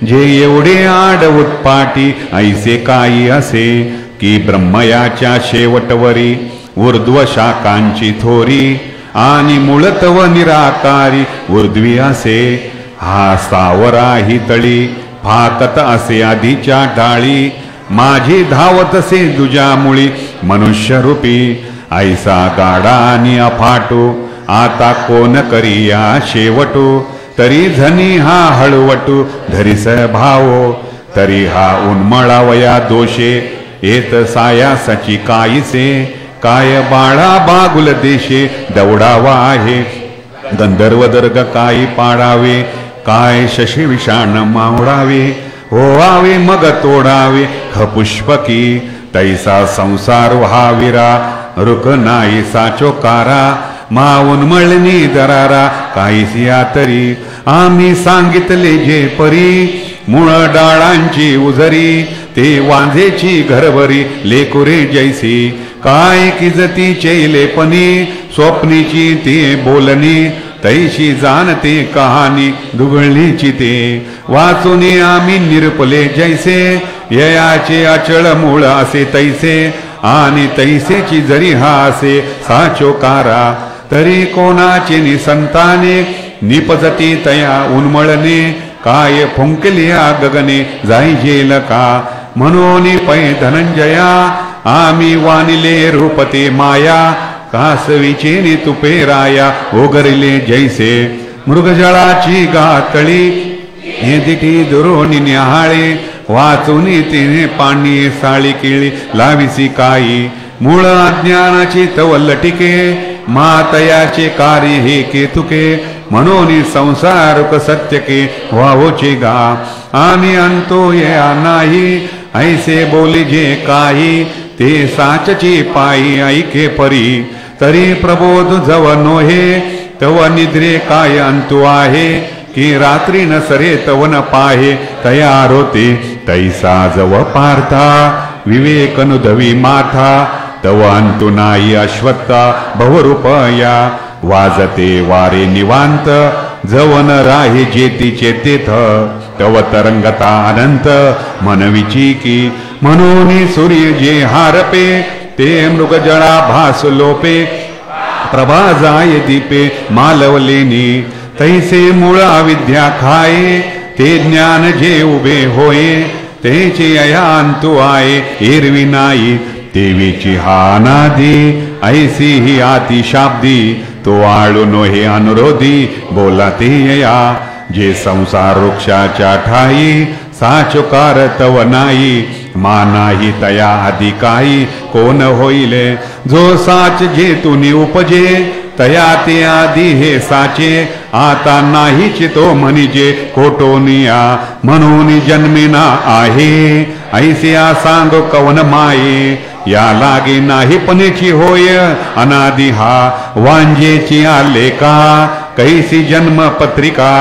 Speaker 1: जे एवढे आड उत्पाटी ऐसे काही असे की ब्रह्मयाच्या शेवटवरी ऊर्ध्व शाखांची थोरी आणि मूळतव निराकारी ऊर्ध्वी असे हा सावरा ही तळी फाकत असे आधीच्या डाळी माझी धावतसे दुजा मुळी मनुष्य रूपी ऐसा गाडा आणि अफाटू आता कोण करिया शेवटू तरी झनी हा हळवटू धरिस भावो तरी हा उन्मळावया दोषे येत सायासाची काईसे काय बाळा बागुल देशे दौडावा आहे गंधर्व दर्ग काही पाडावे काय शशी विषाण मावडावे होवावे मग तोडावे खपुष्पकी तैसा संसार व्हाविरा रुक नाही साचोकारा माऊन मळणी दरारा काहीसिया तरी आम्ही सांगितले जे परी मूळ डाळांची उजरी ते वांझेची घरभरी लेकुरे जैसी काय किजती चैलेपणी स्वप्नीची ते बोलणी तैशी जाणते कहाणी दुगळलीची ते वाचून आम्ही निरपले जैसे ययाचे अचळ मूळ असे तैसे आणि तैसेची जरी हा असे साचोकारा तरी कोणाचे निसंताने निपजती तया उन्मळणे काय फुंकलिया गगने जाईजेल का म्हणून पै धनंजया आम्ही वानिले रूपते माया कासवीचे तुपे राया ओगरिले जैसे मृगजळाची गातळी हे दिठी दुरोनी न्याहाळे वाचून तिने पाणी साळी केळी लाविसी काई मूळ अज्ञानाची तवल्लटिके मातयाचे कार्य हे केतुके म्हणून संसारुक सत्यके व्हावोचे गा आणि अंतो या नाही ऐसे बोली जे काही ते साचची पायी ऐके परी तरी प्रबोध जव नोहे तव निद्रे काय अंतु आहे की रात्री न सरे तव न पाहे तयार होते तैसा जव पार्था विवेकनुधवी माथा तव अंतु नाही अश्वत्था बहुरूपया वाजते वारे निवांत जवन राहे जेती चेतेथ तव तरंगता अनंत मनविची की म्हणून सूर्य जे हारपे ते मृगजळा भास लोपे प्रभा जाय दीपे मालवलेनी तैसे मूळ अविद्या खाये ते ज्ञान जे उभे होये तेचे अयांतु आये एरवी नाही देवीची हानादी ऐसी ही आती शाब्दी तो आळू नोहे अनुरोधी बोला ते या जे संसार वृक्षाच्या ठाई साचुकार तव नाही मानाही तया अधिकाई कोण होईले जो साच जे तुनी उपजे तया ते आधी हे साचे आता नाहीच तो म्हणजे कोटोनिया म्हणून जन्मिना आहे ऐसिया सांग कवन माये या लागे नाही पणेची होय अनादि हा वांजेची आले का कैसी जन्म पत्रिका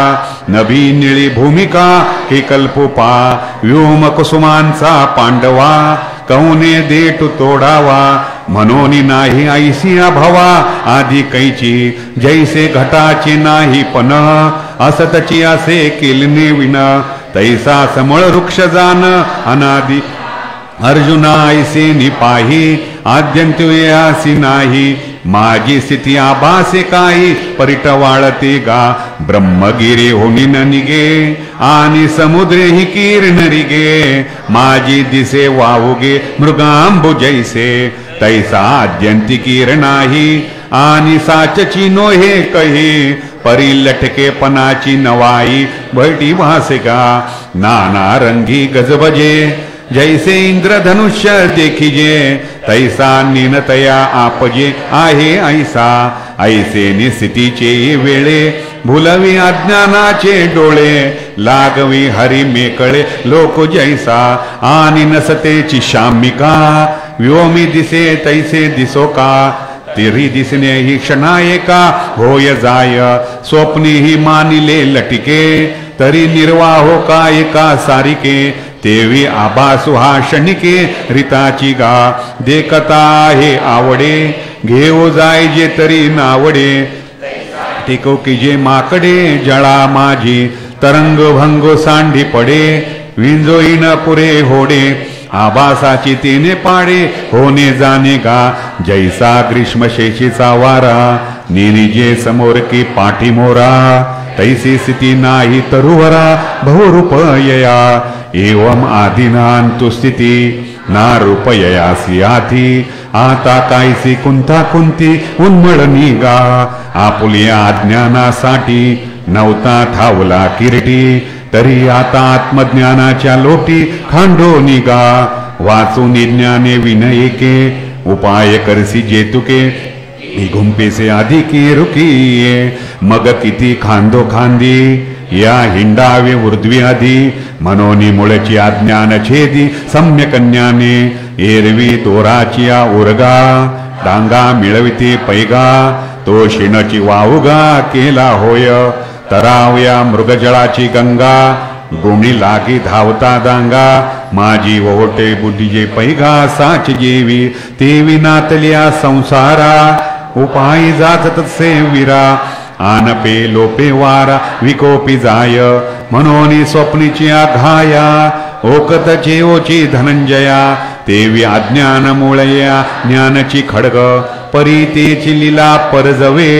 Speaker 1: नवी निळी भूमिका की कल्पुपा व्योम कुसुमांचा पांडवा कौने देट तोडावा म्हणून नाही ऐसी भवा आधी कैची जैसे घटाची नाही पण असतची असे केलने विन तैसा समळ वृक्ष जान अनादि अर्जुना ऐसे निपाही आद्यंत्यासी नाही माझी स्थिती आभासे काही परिटवाळते गा ब्रह्मगिरी होणीन निगे आणि समुद्रे ही किरणरी गे माझी दिसे वाहुगे मृगांबु जैसे तैसा आद्यंती किरणाही आणि साचची नोहे कही परी लटके पणाची नवाई बैठी भासे का नाना रंगी गजबजे जैसे इंद्रधनुष्य देखिजे तैसा निनतया आपजे आहे ऐसा ऐसे निस्थितीचे वेळे भुलवी अज्ञानाचे डोळे लागवी हरी मेकळे लोक जैसा आणि नसतेची शामिका व्योमी दिसे तैसे दिसो का तिरी दिसणे ही क्षणाएका होय जाय स्वप्नी ही मानिले लटिके तरी निर्वाहो का एका सारिके तेवी आभासु हा क्षणिके रीताची गा देखता हे आवडे घेऊ जाय जे तरी नावडे टिको की जे माकडे जळा माझी तरंग भंग सांडी पडे विंजोईन पुरे होडे आभासाची तिने पाडे होणे जाणे गा जैसा ग्रीष्म शेषीचा वारा निरिजे समोर की पाठी मोरा तैसी स्थिती नाही तरुवरा बहुरूपयया एवं आदिनांतु स्थिती ना रूपययासी आधी आता कायसी कुंता कुंती उन्मळ निगा आपुल्या अज्ञानासाठी नवता ठावला किरटी तरी आता आत्मज्ञानाच्या लोटी खांडो निगा वाचून ज्ञाने विनयके उपाय करसी जेतुके घुंपेसे आधी की रुकिये मग किती खांदो खांदी या हिंडावे ऊर्ध्वी आधी मनोनी मुळची अज्ञान छेदी सम्यक ज्ञाने एरवी तोराची या उरगा डांगा मिळविते पैगा तो शिणची वाहुगा केला होय तरावया मृगजळाची गंगा गुणी लागी धावता दांगा माझी ओटे बुद्धीजे पैगा साच जेवी तेवी नातल्या संसारा उपाय जात तसे विरा आनपे लोपे वारा विकोपी जाय म्हणून स्वप्नीची आघाया ओकतचे ओची धनंजया तेवी अज्ञान मुळया ज्ञानची खडग परीतेची लीला परजवे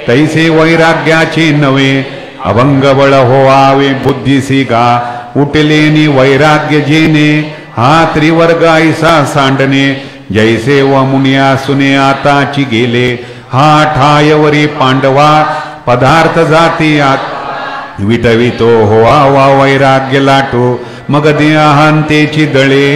Speaker 1: तैसे वैराग्याचे नवे अभंग बळ होवावे बुद्धीसी गा उठलेनी वैराग्य जेने हा त्रिवर्ग ऐसा सांडणे जैसे व मुनिया सुने आताची गेले हा ठायवरी पांडवा पदार्थ जाती आत विटवितो होवा वैराग्य लाटो मग देहांतेची दळे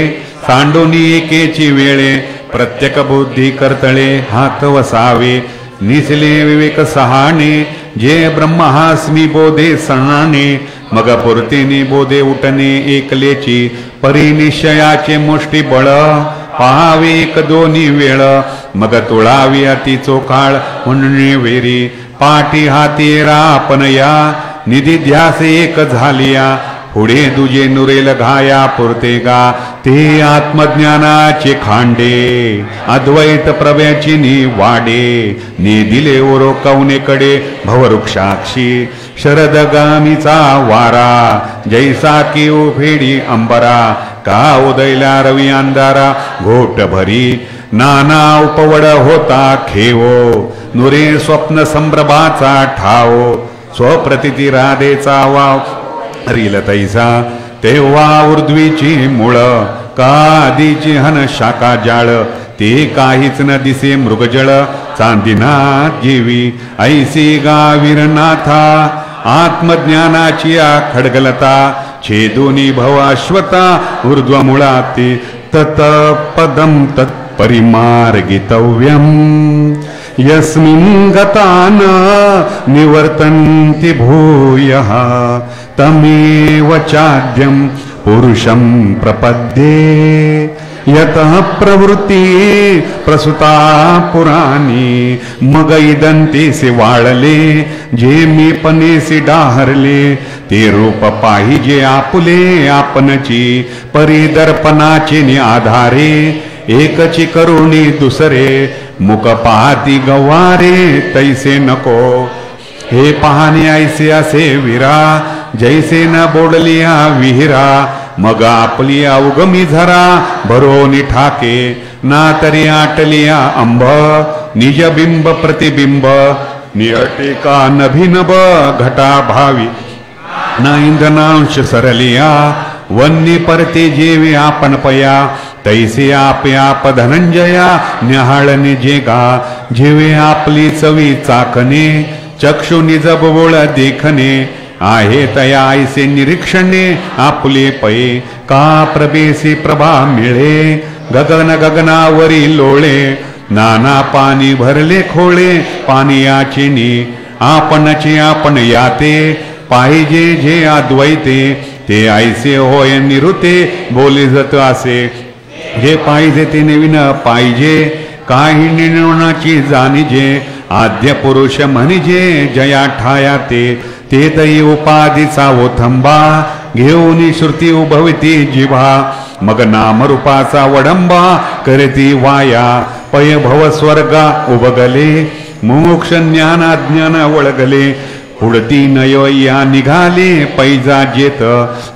Speaker 1: सांडोनी एकेची वेळे प्रत्येक बुद्धी कर्तळे हात वसावे निसले विवेक सहाणे जे ब्रह्महास्मी बोधे सणाने मग पुरतीने बोधे उठणे एकलेची परिनिश्चयाचे मुष्टी बळ पाहावे एक दोन्ही वेळ मग तुळावी अति चोखाळ म्हणणे वेरी पाठी हाती रापनया निधी ध्यास एक झालिया पुढे दुजे नुरेल घाया पुरते गा ते आत्मज्ञानाचे खांडे अद्वैत प्रभ्याची नि वाडे नि दिले ओरो कवनेकडे भववृक्षाक्षी शरदगामीचा वारा जैसा की उफेडी अंबरा का उदयला रवी अंधारा घोट भरी नाना उपवड होता खेवो नुरे स्वप्न संभ्रमाचा ठाव स्वप्रतिती राधेचा वाव हरिल तैसा तेव्हा ऊर्ध्वीची मुळ कादीची हन शाखा जाळ ते काहीच न दिसे मृगजळ चांदिनाथ जीवी ऐसी गावीरनाथा आत्मज्ञानाची खडगलता छेदोनी भवाश्वता ऊर्ध्वमुळाती तत पदम तत्परिमार्गितव्यम यस्मिन् गतान निवर्तन्ति भूयः तमेव चाद्यं पुरुषं प्रपद्ये यतः प्रवृत्ति प्रसुता पुराणी मग इदंती से वाळले जे मी पनेसी डाहरले ते रूप पाहिजे आपुले आपणची परिदर्पणाचे नि आधारे एकची करुणी दुसरे मुख पाहती गवारे तैसे नको हे पाहणे ऐसे असे विरा जैसे न बोडलिया विहिरा मग आपली अवगमी झरा भरोनी ठाके ना तरी आटलिया अंब निज बिंब प्रतिबिंब नियटे का नभिनभ घटा भावी ना इंधनांश सरलिया वन्नी परते जेवे आपण पया तैसे आपे आप धनंजया न्याहाळणे जेगा जेवे आपली चवी चाकणे चक्षु निजब बोळ देखणे आहे तया ऐसे निरीक्षणे आपले पये का प्रभेसी प्रभा मिळे गगन गगनावरी लोळे नाना पाणी भरले खोळे पानियाचिनी आपणची आपण याते पाहिजे जे अद्वैते ते ऐसे होय निरुते बोले जात असे जे पाहिजे ते नवीन पाहिजे काही निर्णयाची जाणीजे आद्य पुरुष म्हणजे जया ठाया ते तई उपाधीचा ओथंबा घेऊन श्रुती उभवती जिव्हा मग नामरूपाचा वडंबा करती वाया पय भव स्वर्गा उबगले मोक्ष ज्ञान अज्ञान वळगले पुढती नयो या निघाले पैजा जेत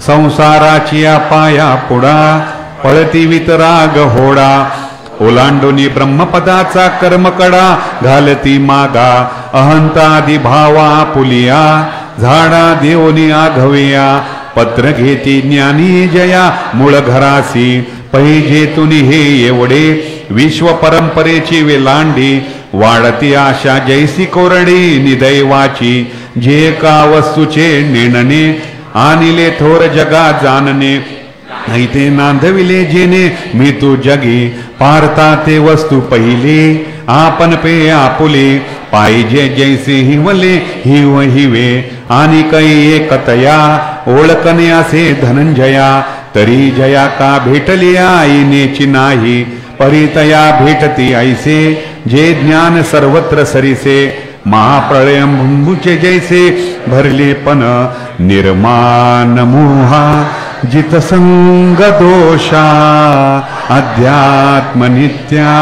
Speaker 1: संसाराची पाया पुढा पळती वितराग होडा ओलांडोनी ब्रह्मपदाचा कर्मकडा घालती मागा अहंतादी भावा पुलिया झाडा देवनी आघविया पत्र घेती ज्ञानी जया मूळ घरासी पहिजे तुनी हे एवढे विश्व परंपरेची वेलांडी वाढती आशा जैसी कोरडी निदैवाची जे का वस्तूचे नेणणे आणिले थोर जगा जाणणे ऐते नांदविले जेने मी तू जगी पारता ते वस्तू पहिली आपण पे आपुले पाहिजे जैसे हिवले हिव हिवे आणि काही एकतया ओळखणे असे धनंजया तरी जया का भेटली आईनेची नाही परितया भेटती ऐसे जे ज्ञान सर्वत्र सरिसे महाप्रळयंभुचे जैसे भरले पण निर्माण मोहा जितसंग दोषा अध्यात्म नित्या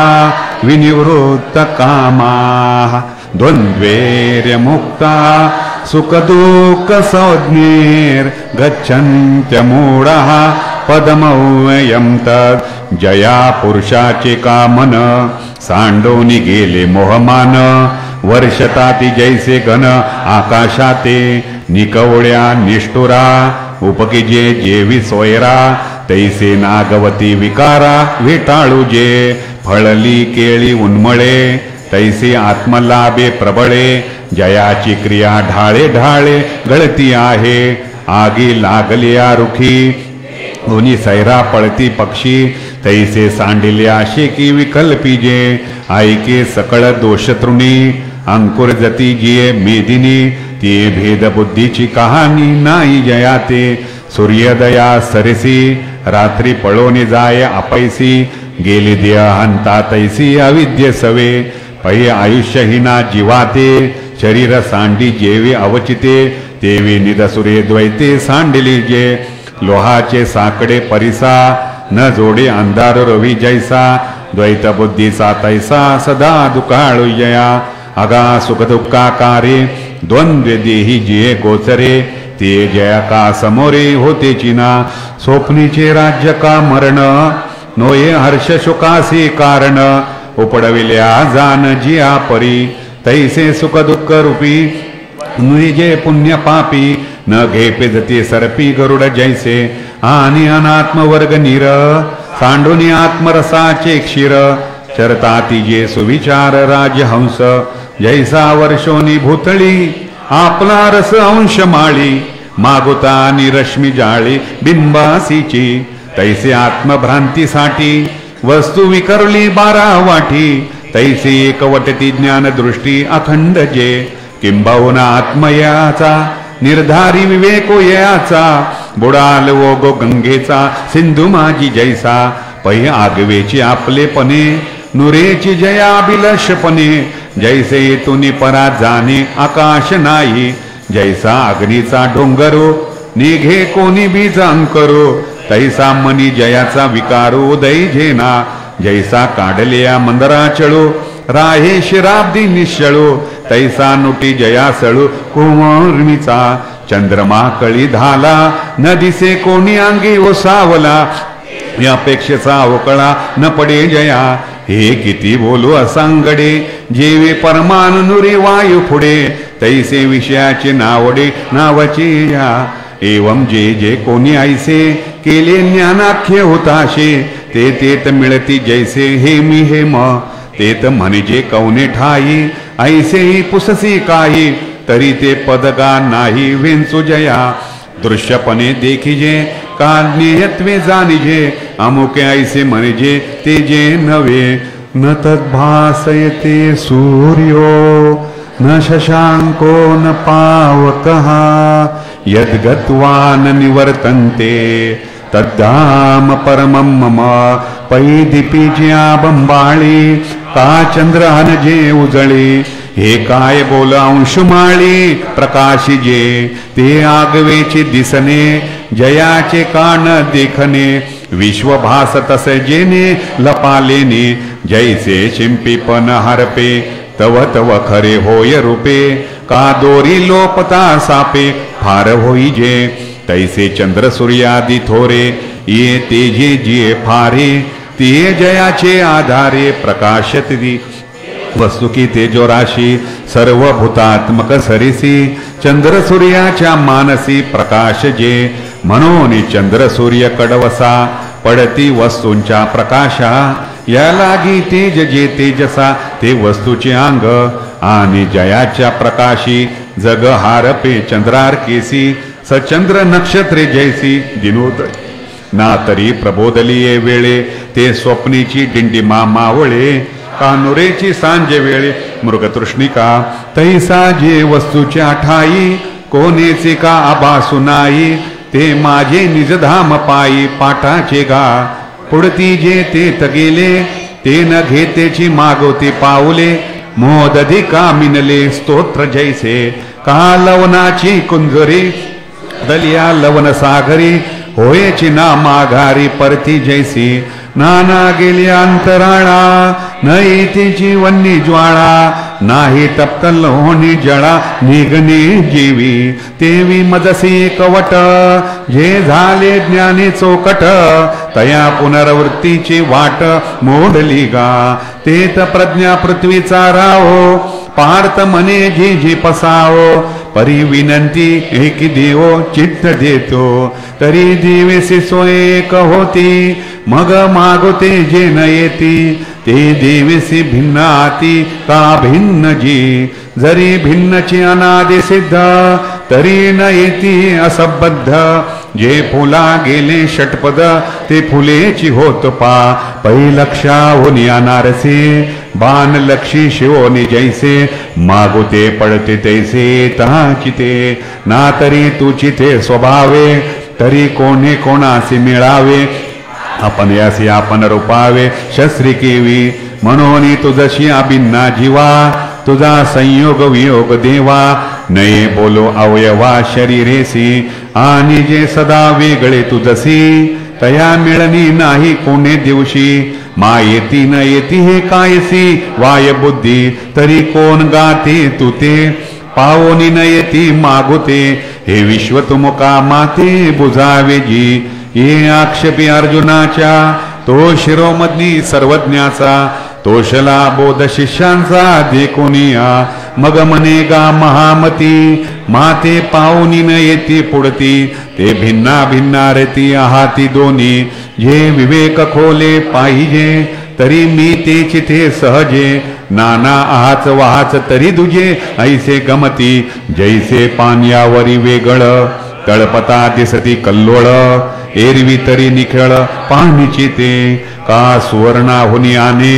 Speaker 1: विनिवृत्त कामा द्वंद्वैर्य मुक्ता सुख दुःख संज्ञेर गच्छन्त्य मूढः पदमव्ययं तत् जया पुरुषाचे का मन सांडोनी गेले मोहमान वर्षताती जैसे घन आकाशाते निकवळ्या निष्ठुरा उपकिजे जेवी सोयरा तैसे नागवती विकारा वेटाळू जे फळली केळी उन्मळे तैसे आत्मलाभे प्रबळे जयाची क्रिया ढाळे ढाळे गळती आहे आगी लागल्या रुखी उनी सैरा पळती पक्षी तैसे सांडिल्या शेकी विकल्पी जे ऐके सकळ दोष तृणी अंकुर जती जिये मेदिनी ती भेद बुद्धीची कहाणी नाही जयाते सूर्योदया सरसी रात्री पळोनी जाय अपैसी गेली देह हंता तैसी अविद्य सवे पै आयुष्यहीना जीवाते शरीर सांडी जेवे अवचिते तेवे निदसुरे द्वैते सांडिली जे लोहाचे साकडे परिसा न जोडे अंधार रवी जैसा द्वैत बुद्धीचा तैसा सदा दुकाळू जया अगा सुख दुःखाकारे द्वंद्व देही जिये गोचरे ते जया का समोरे होते चिना स्वप्नीचे राज्य का मरण नोये हर्ष शोकासी कारण उपडविल्या जान जिया परी तैसे सुख दुःख रूपी नुजे पुण्य पापी न घे पेजते सरपी गरुड जैसे आणि अनात्म वर्ग निर सांडोनी आत्मरसाचे क्षीर चरताती जे सुविचार राजहंस जैसा वर्षोनी भूतळी आपला रस अंश माळी मागुता आणि रश्मी जाळी बिंबासीची तैसे आत्मभ्रांतीसाठी वस्तू विकरली 12 वाटी तैसे एकवटती ज्ञान दृष्टी अखंड जे किंबहुना आत्मयाचा निर्धारी विवेको याचा बुडाल वो गो गंगेचा सिंधू माझी जैसा पै आगवेची आपलेपणे नुरेची जया बिलशपणे जैसे तुनी परा जाणे आकाश नाही जैसा अग्नीचा डोंगरो निघे कोणी बीज अंकरो तैसा मनी जयाचा विकारो उदय जेना जैसा काढलिया मंदरा चळू राहे शिराब्दी निश्चळू तैसा नुटी जयासळू कुंवर्णीचा चंद्रमा कळी धाला न दिसे कोणी अंगी ओसावला यापेक्षेचा अवकळा न पडे जया हे किती बोलू असांगडे जेवे परमानुरी वायू पुढे तैसे विषयाचे नावडे नावाचे या एवं जे जे कोणी ऐसे केले ज्ञानाख्य होताशे ते तेत मिळती जैसे हे मी हे म तेत म्हणजे कौने ठाई ऐसेही पुससी काही तरी ते पदगा नाही वेंचू जया दृश्यपणे देखिजे का ज्ञेयत्वे जाणिजे अमुके ऐसे म्हणजे ते जे नव्हे न तद्भासयते सूर्यो न शशांको न पावकः यद्गत्वा न निवर्तन्ते तद्धाम परमं मम पै दीपीज्या बंबाळी का चंद्रहन जे उजळे हे काय बोल अंशुमाळी प्रकाशी जे ते आगवेचे दिसणे जयाचे कान देखणे विश्वभास तसे जेने लपालेने जैसे शिंपीपन हरपे तव तव खरे होय रूपे का दोरी लोपता सापे फार होई जे तैसे चंद्र सूर्यादी थोरे ये तेजे जिये फारे ते जयाचे आधारे प्रकाशत दी वस्तु की तेजो राशी सर्व भूतात्मक सरिसी चंद्र सूर्याच्या मानसी प्रकाश जे म्हणून चंद्र सूर्य कडवसा पडती वस्तूंच्या प्रकाशा या लागी तेज जे तेजसा ते वस्तूचे अंग आणि जयाच्या प्रकाशी जग हारपे चंद्रारकेसी सचंद्र नक्षत्रे जैसी दिनोदय ना तरी प्रबोधलीये वेळे ते स्वप्नीची डिंडिमा मावळे कानुरेची सांजे वेळे मृगतृष्णिका तैसा जे वस्तूच्या ठाई कोणेचे का आभासु नाही ते माझे निजधाम पायी पाठाचे गा पुढती जे ते तगेले ते न घेतेची मागवते पाऊले मोदधिका मिनले स्तोत्र जैसे का लवनाची कुंजरी दलिया लवन सागरी होयची ना माघारी परती जैसी नाना गेली अंतराळा नाही तिची वन्नी ज्वाळा नाही तप्त लोणी जळा निघणे जीवी तेवी मदसी कवट जे झाले ज्ञानी चोकट तया पुनर्वृत्तीची वाट मोडली गा तेत प्रज्ञा पृथ्वीचा राहो पार्थ मने जी जी पसावो परी विनंती एक देवो चित्त देतो तरी देवेसी सोयक होती मग मागोते जे न येती ते देवेसी भिन्न आती का भिन्न जी जरी भिन्नची अनादि सिद्ध तरी न येती असबद्ध जे फुला गेले षटपद ते फुलेची होत पा पैलक्षा होनी अनारसे बाण लक्षी शिवोनी जैसे मागुते पडते तैसे ताचिते ना तरी तुचिते स्वभावे तरी कोणी कोणासी मिळावे आपण यासी आपण रूपावे शस्त्री केवी म्हणून तुझशी अभिन्ना जीवा तुझा संयोग वियोग देवा नये बोलो अवयवा शरीरेसी आणि जे सदा वेगळे तुझसी तया मिळणी नाही कोणे दिवशी मा येती न येती हे कायसी वाय बुद्धी तरी कोण गाते तू ते पावोनी न येती मागुते हे विश्व तुमका माते बुजावे जी ये आक्षेपी अर्जुनाच्या तो शिरोमधनी सर्वज्ञाचा तोषला बोध शिष्यांचा देखोनिया मग मने गा महामती माते पाहुनी न येती पुढती ते भिन्ना भिन्ना रेती आहाती दोन्ही जे विवेक खोले पाहिजे तरी मी ते चिथे सहजे नाना आहाच वाहाच तरी दुजे ऐसे गमती जैसे पाण्यावरी वेगळ तळपता दिसती कल्लोळ एरवी तरी निखळ पाहणीची ते का सुवर्णाहुनी आने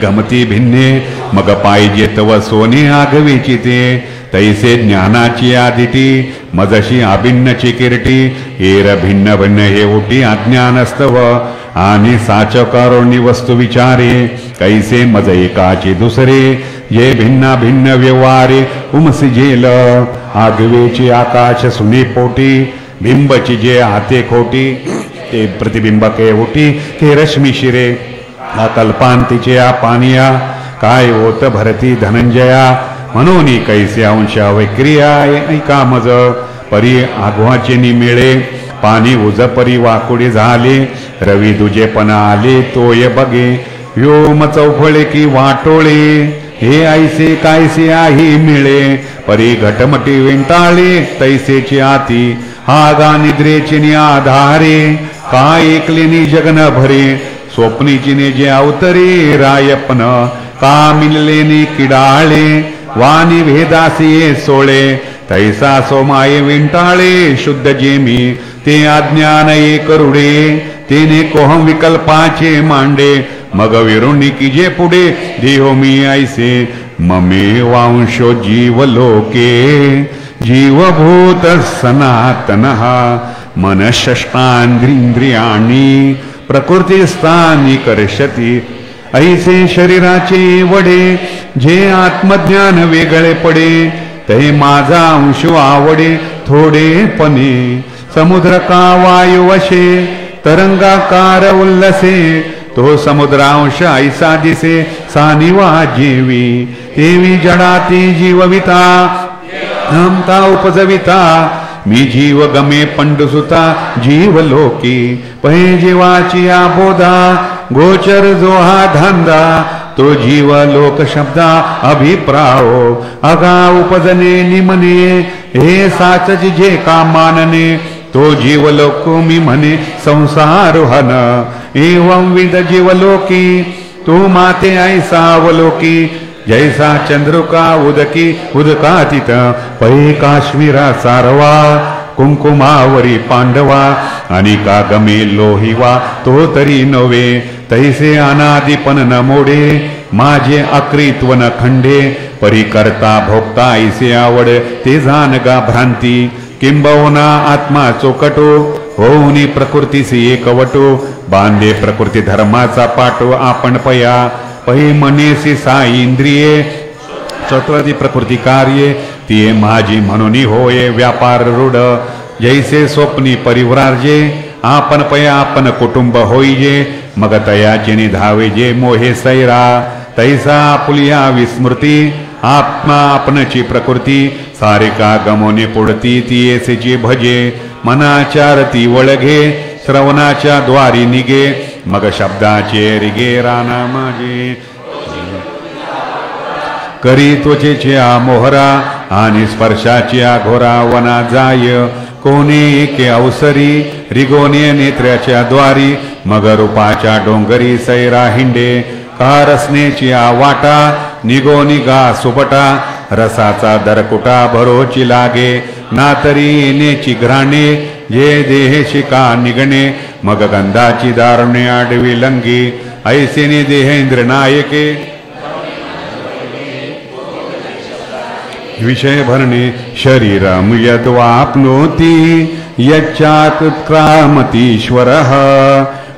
Speaker 1: गमती भिन्ने मग पाहिजे तव सोने आगवीची ते तैसे ज्ञानाची आदिती मजशी अभिन्नची किरटी एर भिन्न भिन्न हे उठी अज्ञानस्तव आणि साच करोनी वस्तू विचारे कैसे मज एकाचे दुसरे ये भिन्न भिन्न व्यवहारे उमसी जेल आगवेची आकाश सुने पोटी बिंबची जे हाते खोटी ते प्रतिबिंब के उठी ते रश्मी शिरे कल्पांतीचे पानिया काय होत भरती धनंजया म्हणून कैसे अंश वैक्रिया ऐका मज परी आघवाचे निमिळे पाणी उज परी वाकुडे झाले रवी दुजेपण आले तोय बगे व्योम चौफळे की वाटोळे हे ऐसे कायसे आहे मिळे परी घटमटी वेंटाळे तैसेची आती आगा निद्रेची आधारे काय एकलेनी जगन भरे स्वप्नीची जे अवतरे रायपन का मिललेनी किडाळे वाणी भेदासी सोळे तैसा सोमाये विंटाळे शुद्ध जेमी ते अज्ञान करुडे तेने कोहम विकल्पाचे मांडे मग विरुणी की जे पुढे देहो मी ऐसे ममे वांशो जीव लोके जीवभूत सनातन मन षष्टांद्रियाणी प्रकृती स्थानी करशती ऐसे शरीराचे वडे जे आत्मज्ञान वेगळे पडे ते माझा अंश आवडे थोडेपणे समुद्र का वायू वशे तरंगाकार उल्लसे तो समुद्रांश ऐसा दिसे सानिवा जेवी तेवी जडाती जीवविता हमता उपजविता मी जीव गमे पंडुसुता जीव लोकी पहे जीवाची आबोधा गोचर जो हा धंदा तो जीव लोक शब्दा अभिप्राओ अगा उपजने निमने हे साचज जे का मानने तो जीव लोको मी म्हणे संसारोहन एवं विद जीवलोकी तू माते ऐसा अवलोकी जैसा चंद्रुका उदकी उदकातीत पै काश्मीरा सारवा कुंकुमावरी पांडवा आणि का गमे लोहिवा तो तरी नवे तैसे अनादिपन न मोडे माझे अक्रित्वन खंडे परिकर्ता भोक्ता ऐसे आवड ते जानगा भ्रांती किंबहुना आत्मा चोकटो होऊनी प्रकृतीसी एकवटो बांधे प्रकृती धर्माचा पाटो आपण पया पै मनेसी सा इंद्रिये स्वतःची प्रकृती कार्ये ती माझी म्हणून होय व्यापार रूढ जैसे स्वप्नी परिव्राजे आपण पया आपण कुटुंब होईजे मग तयाचे निधावे जे मोहे सैरा तैसा आपुलिया विस्मृती आत्मा आपणची प्रकृती सारिका गमोने पुढती ती येसेची भजे मनाचारती वळगे श्रवणाच्या द्वारी निगे मग शब्दाचे रिगे राना माझे करी त्वचेचे मोहरा आणि स्पर्शाची घोरा वना जाय कोणे एके अवसरी रिगोने नेत्र्याच्या द्वारी मग रूपाच्या डोंगरी सैरा हिंडे का रसनेची वाटा निगो निगा सुबटा रसाचा दरकुटा भरोची लागे ना तरी येण्याची घ्राणे जे देहेशी का निगणे मग गंधाची दारुणे आडवी लंगी ऐसेने देहेंद्र नायके विषय भरणे शरीरम यद्वाप्नोति यच्चात् उत्क्रामतीश्वरः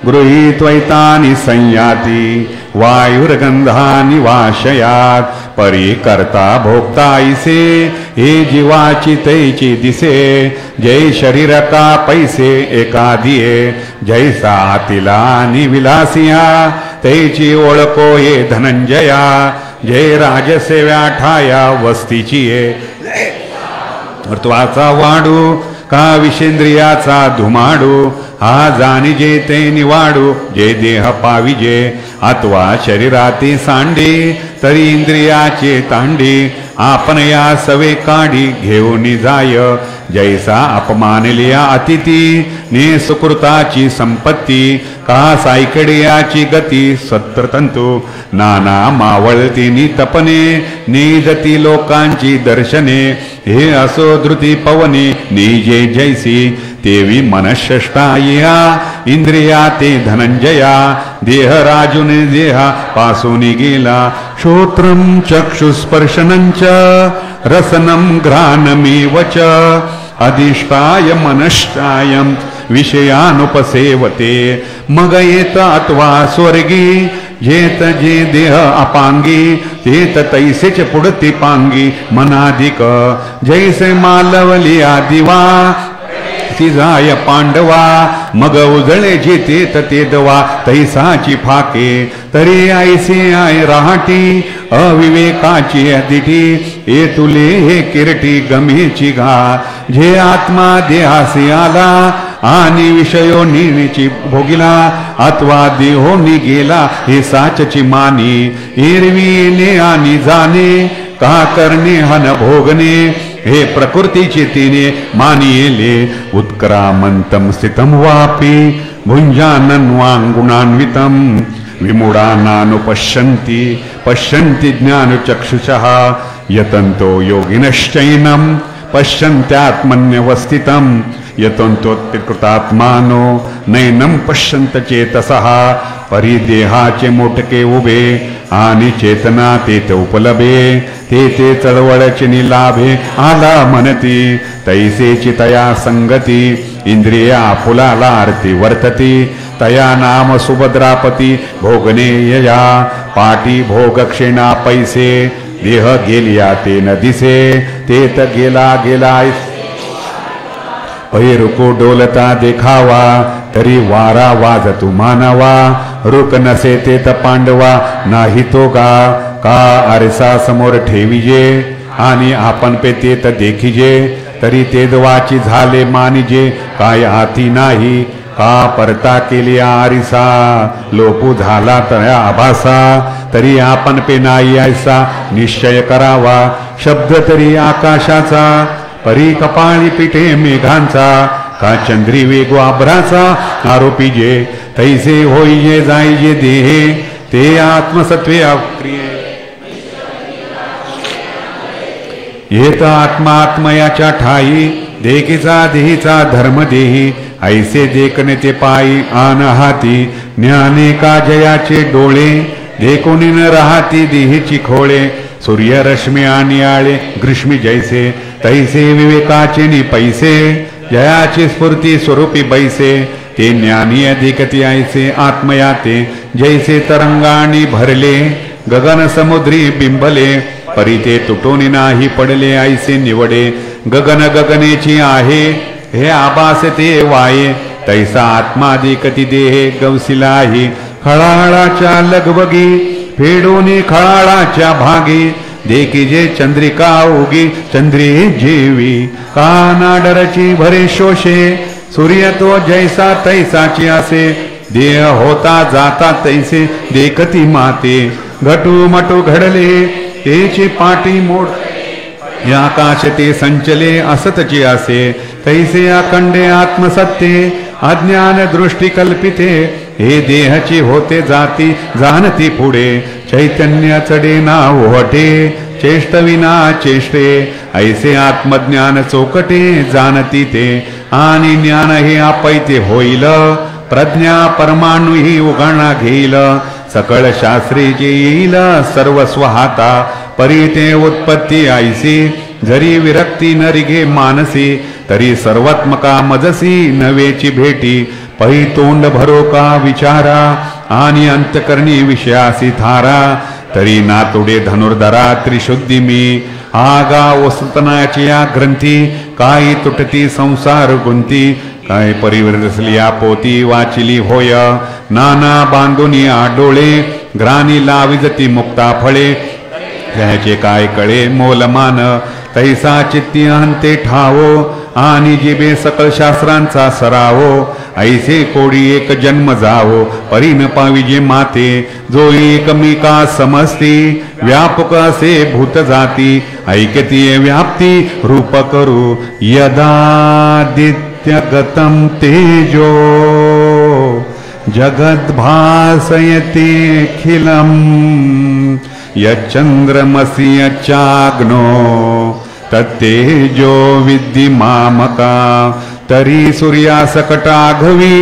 Speaker 1: गृहीत्वैतानि संयाति वायुर्गंधानि वाशयात् परिकर्ता भोक्ता ऐसे हे जीवाची तैची दिसे जय शरीर का पैसे एकादिये जैसा तिला आणि विलासिया तैची ओळखो ये धनंजया जय राजसेव्या ठाया वस्तीची ये ऋत्वाचा वाडू का विषेंद्रियाचा धुमाडू हा जाणी जे ते निवाडू जे देह पाविजे अथवा शरीराती सांडी तरी इंद्रियाचे तांडी आपण या सवे काढी घेऊन जाय जैसा अपमानलिया अतिथी ने सुकृताची संपत्ती का सायकडियाची गती सत्रतंतु नाना मावळती तपने निदती लोकांची दर्शने हे असो धृती पवने निजे जैसी तेवी मनष्ष्टाया इंद्रिया ते धनंजया देह राजुने देहा पासून गेला श्रोत्रम चक्षुस्पर्शनंच रसनम घ्राणमेवच अधिष्ठाय मनष्टायम विषयानुपसेवते मग येत अथवा स्वर्गी जेत जे देह अपांगी तेत तैसेच पुढती पांगी मनाधिक जैसे मालवली दिवा ती जाय पांडवा मग उजळे जेते ते दवा तैसाची फाके तरी ऐसे आय राहटी अविवेकाची दिठी ए तुले हे किरटी गमेची घा जे आत्मा देहासी आला आणि विषयो निची भोगिला अथवा देहो गेला हे साचची मानी एरवीने आणि जाणे का करणे हन भोगणे हे प्रकृतीचे तिने मानिले उत्क्रामंतम स्थितम वापी भुंजानन वांगुणान्वितम विमूढानानुपश्यन्ति पश्यन्ति ज्ञानचक्षुषः यतन्तो योगिनश्चैनं पश्यन्त्यात्मन्यवस्थितं यतन्तोत्कृतात्मानो नैनं पश्यन्त चेतसः परिदेहाचे मोटके उभे आणि चेतना तेथ उपलभे ते चळवळचे निलाभे आला म्हणती तैसेची तया संगती इंद्रिया फुलाला आरती वर्तती तया नाम सुभद्रापती भोगने यया पाटी भोग क्षीणा पैसे देह गेलिया ते न दिसे तेत गेला पैरुको डोलता देखावा तरी वारा वाजतू मानावा रुक नसे तेत पांडवा नाही तो का आरसा समोर ठेविजे आणि आपण पे तेत देखिजे तरी ते दवाची झाले मानिजे काय आती नाही का परता केली आरिसा लोपू झाला तया आभासा तरी आपण पे नाही ऐसा निश्चय करावा शब्द तरी आकाशाचा परी कपाळी पिठे मेघांचा का चंद्री वेगो आभ्राचा आरोपी जे तैसे होईजे जाईजे देहे ते आत्मसत्वे अक्रिये येत आत्मात्मयाच्या ठाई देखीचा देहीचा धर्म देही ऐसे देखणे ते पायी आन हाती ज्ञाने का जयाचे डोळे देखुनी न राहती देहीची खोळे सूर्य रश्मी आणि आळे ग्रीष्मी जैसे तैसे विवेकाचे नि पैसे जयाची स्फूर्ती स्वरूपी बैसे ते ज्ञानी अधिकती ऐसे आत्मयाते जैसे तरंगाणी भरले गगन समुद्री बिंबले परी ते तुटून नाही पडले ऐसे निवडे गगन गगनेची आहे हे आभास ते वाये तैसा आत्माधिकती देहे गवसिला आहे खळाळाच्या लगबगी फेडोनी खळाळाच्या भागी देखिजे चंद्रिका उगी चंद्री जेवी कानाडरची भरे शोषे सूर्य तो जैसा तैसाची असे देह होता जाता तैसे देखती माते घटू मटू घडले तेची पाटी मोड या आकाश ते संचले असतची असे तैसे अखंडे आत्मसत्ये अज्ञान दृष्टी कल्पिते हे देहची होते जाती जाणती पुढे चैतन्य चढे ना ओहटे चेष्टविना चेष्टे ऐसे आत्मज्ञान चोकटे जाणती ते आणि ज्ञान हे आपैते होईल प्रज्ञा परमाणु ही उघडणा घेईल सकळ शास्त्री जे येईल सर्वस्व हाता परी ते उत्पत्ती ऐसी जरी विरक्ती न रिगे मानसी तरी सर्वात्मका मजसी नवेची भेटी पै तोंड भरो का विचारा आणि अंतकरणी विषयासी थारा तरी नातुडे धनुर्धरा त्रिशुद्धी मी आगा वसतनाची या ग्रंथी काही तुटती संसार गुंती काय परिवर्तसलिया पोती वाचिली होय नाना बांधुनी आडोळे ग्रानी लाविजती मुक्ता फळे त्याचे काय कळे मोलमान तैसा चित्ती अंते ठावो आणि जिबे सकळ शास्त्रांचा सरावो ऐसे कोडी एक जन्म जावो परिन पाविजे माते जो एकमेका समजती व्यापक असे भूत जाती ऐकती व्याप्ती रूप करू यदादित्य गतम तेजो जगद् भासयते खिलम यच्चंद्रमसि यच्चाग्नो तत्तेजो विद्धि मामका तरी सूर्यासकटाघवी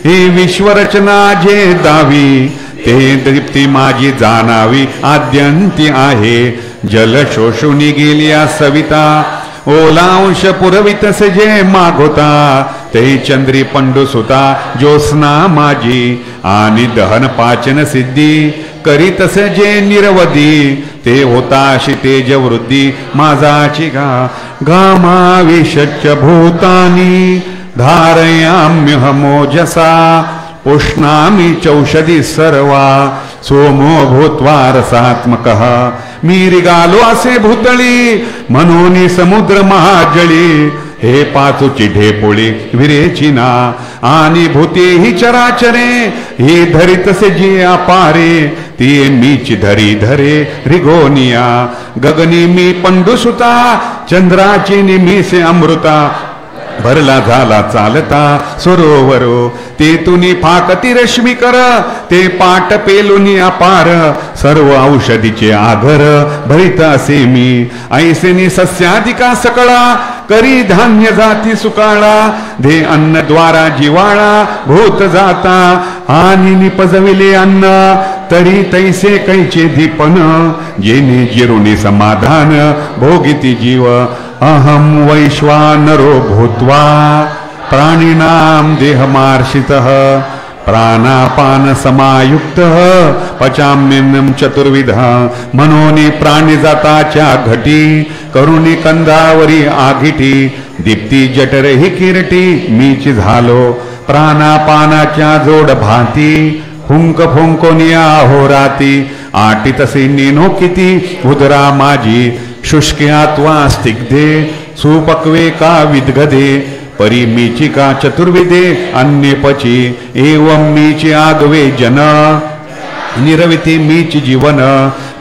Speaker 1: हे विश्वरचना जे दावी ते दीप्ती माझी जाणावी आद्यंती आहे जल शोषुनी गेल्या सविता ओलांश पुरवितसे जे मागोता ते चंद्री पंडू सुता ज्योत्स्ना माझी आणि दहन पाचन सिद्धी करीतसे जे निरवधी ते होता अशी तेज वृद्धी माझाची घामाविशच्च भूतानी धारयाम्यहमोजसा उष्णामि चौषधी सर्वा सोमो भूत्वा रसात्मकः मी रिगालो असे भूतळी म्हणून समुद्र महाजळी हे पाचूची ढेपोळी विरेची ना आणि भूते ही चराचरे हे धरितसे जी अपारे ती मीची धरी धरे रिगोनिया गगनी मी पंडुसुता चंद्राची निमिसे अमृता भरला झाला चालता सरोवरो ते तुनी फाकती रश्मी कर ते पाट पेलुनी अपार सर्व औषधीचे आघर भरित असे मी ऐसेनी सस्याधिका सकळा करी धान्य जाती सुकाळा दे अन्न द्वारा जिवाळा भूत जाता आणि निपजविले अन्न तरी तैसे कैचे दीपन जेने जिरुनी समाधान भोगिती जीव अहम वैश्वानरो भूत्वा प्राणिनां देहमार्षितः प्राणापान समायुक्तः पचाम्यन्नं चतुर्विधः मनोनी प्राणी जाताच्या घटी करुणी कंदावरी आघिटी दीप्ती जठर ही किरटी मीच झालो प्राणापानाच्या जोड भाती हुंक फुंकोनिया होराती आटी तसे नेनो किती उदरा माझी शुष्क्यात्वा स्तिग्धे सुपक्वे का विद्गदे परी मीची का चतुर्विदे अन्य पची एवं मीची आगवे जन निरविती मीची जीवन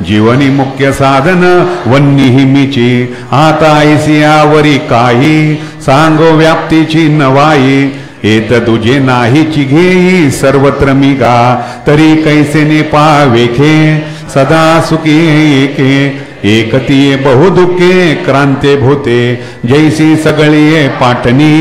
Speaker 1: जीवनी मुख्य साधन वन्नी ही मीची आता ऐसियावरी काही सांगो व्याप्तीची नवाई एत तुझे नाही चिघेई सर्वत्र मिगा तरी कैसे ने पावेखे सदा सुखी एके एकतीये बहुदुःखे क्रांते भूते जैसी सगळीये पाटणी